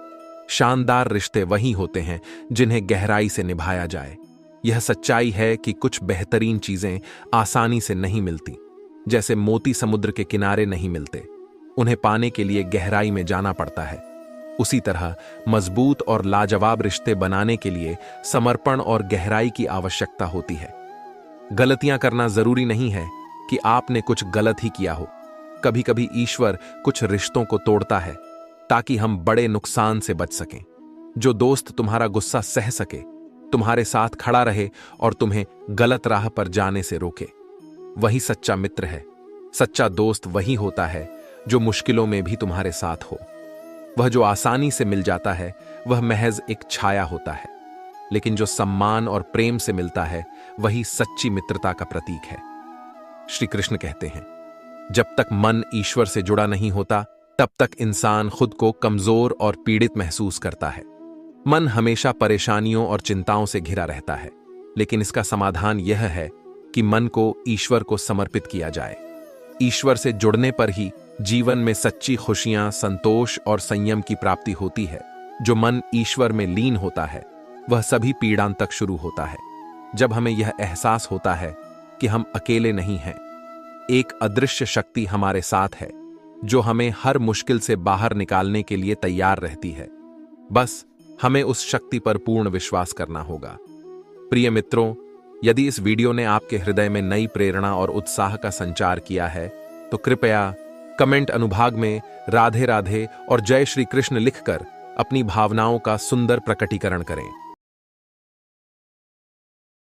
शानदार रिश्ते वही होते हैं जिन्हें गहराई से निभाया जाए। यह सच्चाई है कि कुछ बेहतरीन चीजें आसानी से नहीं मिलती, जैसे मोती समुद्र के किनारे नहीं मिलते, उन्हें पाने के लिए गहराई में जाना पड़ता है। उसी तरह मजबूत और लाजवाब रिश्ते बनाने के लिए समर्पण और गहराई की आवश्यकता होती है। गलतियां करना जरूरी नहीं है कि आपने कुछ गलत ही किया हो। कभी कभी ईश्वर कुछ रिश्तों को तोड़ता है ताकि हम बड़े नुकसान से बच सकें। जो दोस्त तुम्हारा गुस्सा सह सके, तुम्हारे साथ खड़ा रहे और तुम्हें गलत राह पर जाने से रोके, वही सच्चा मित्र है। सच्चा दोस्त वही होता है जो मुश्किलों में भी तुम्हारे साथ हो। वह जो आसानी से मिल जाता है वह महज एक छाया होता है, लेकिन जो सम्मान और प्रेम से मिलता है वही सच्ची मित्रता का प्रतीक है। श्री कृष्ण कहते हैं, जब तक मन ईश्वर से जुड़ा नहीं होता तब तक इंसान खुद को कमजोर और पीड़ित महसूस करता है। मन हमेशा परेशानियों और चिंताओं से घिरा रहता है, लेकिन इसका समाधान यह है कि मन को ईश्वर को समर्पित किया जाए। ईश्वर से जुड़ने पर ही जीवन में सच्ची खुशियां, संतोष और संयम की प्राप्ति होती है। जो मन ईश्वर में लीन होता है वह सभी पीड़ांतक शुरू होता है। जब हमें यह एहसास होता है कि हम अकेले नहीं हैं, एक अदृश्य शक्ति हमारे साथ है जो हमें हर मुश्किल से बाहर निकालने के लिए तैयार रहती है। बस हमें उस शक्ति पर पूर्ण विश्वास करना होगा। प्रिय मित्रों, यदि इस वीडियो ने आपके हृदय में नई प्रेरणा और उत्साह का संचार किया है तो कृपया कमेंट अनुभाग में राधे राधे और जय श्री कृष्ण लिखकर अपनी भावनाओं का सुंदर प्रकटीकरण करें।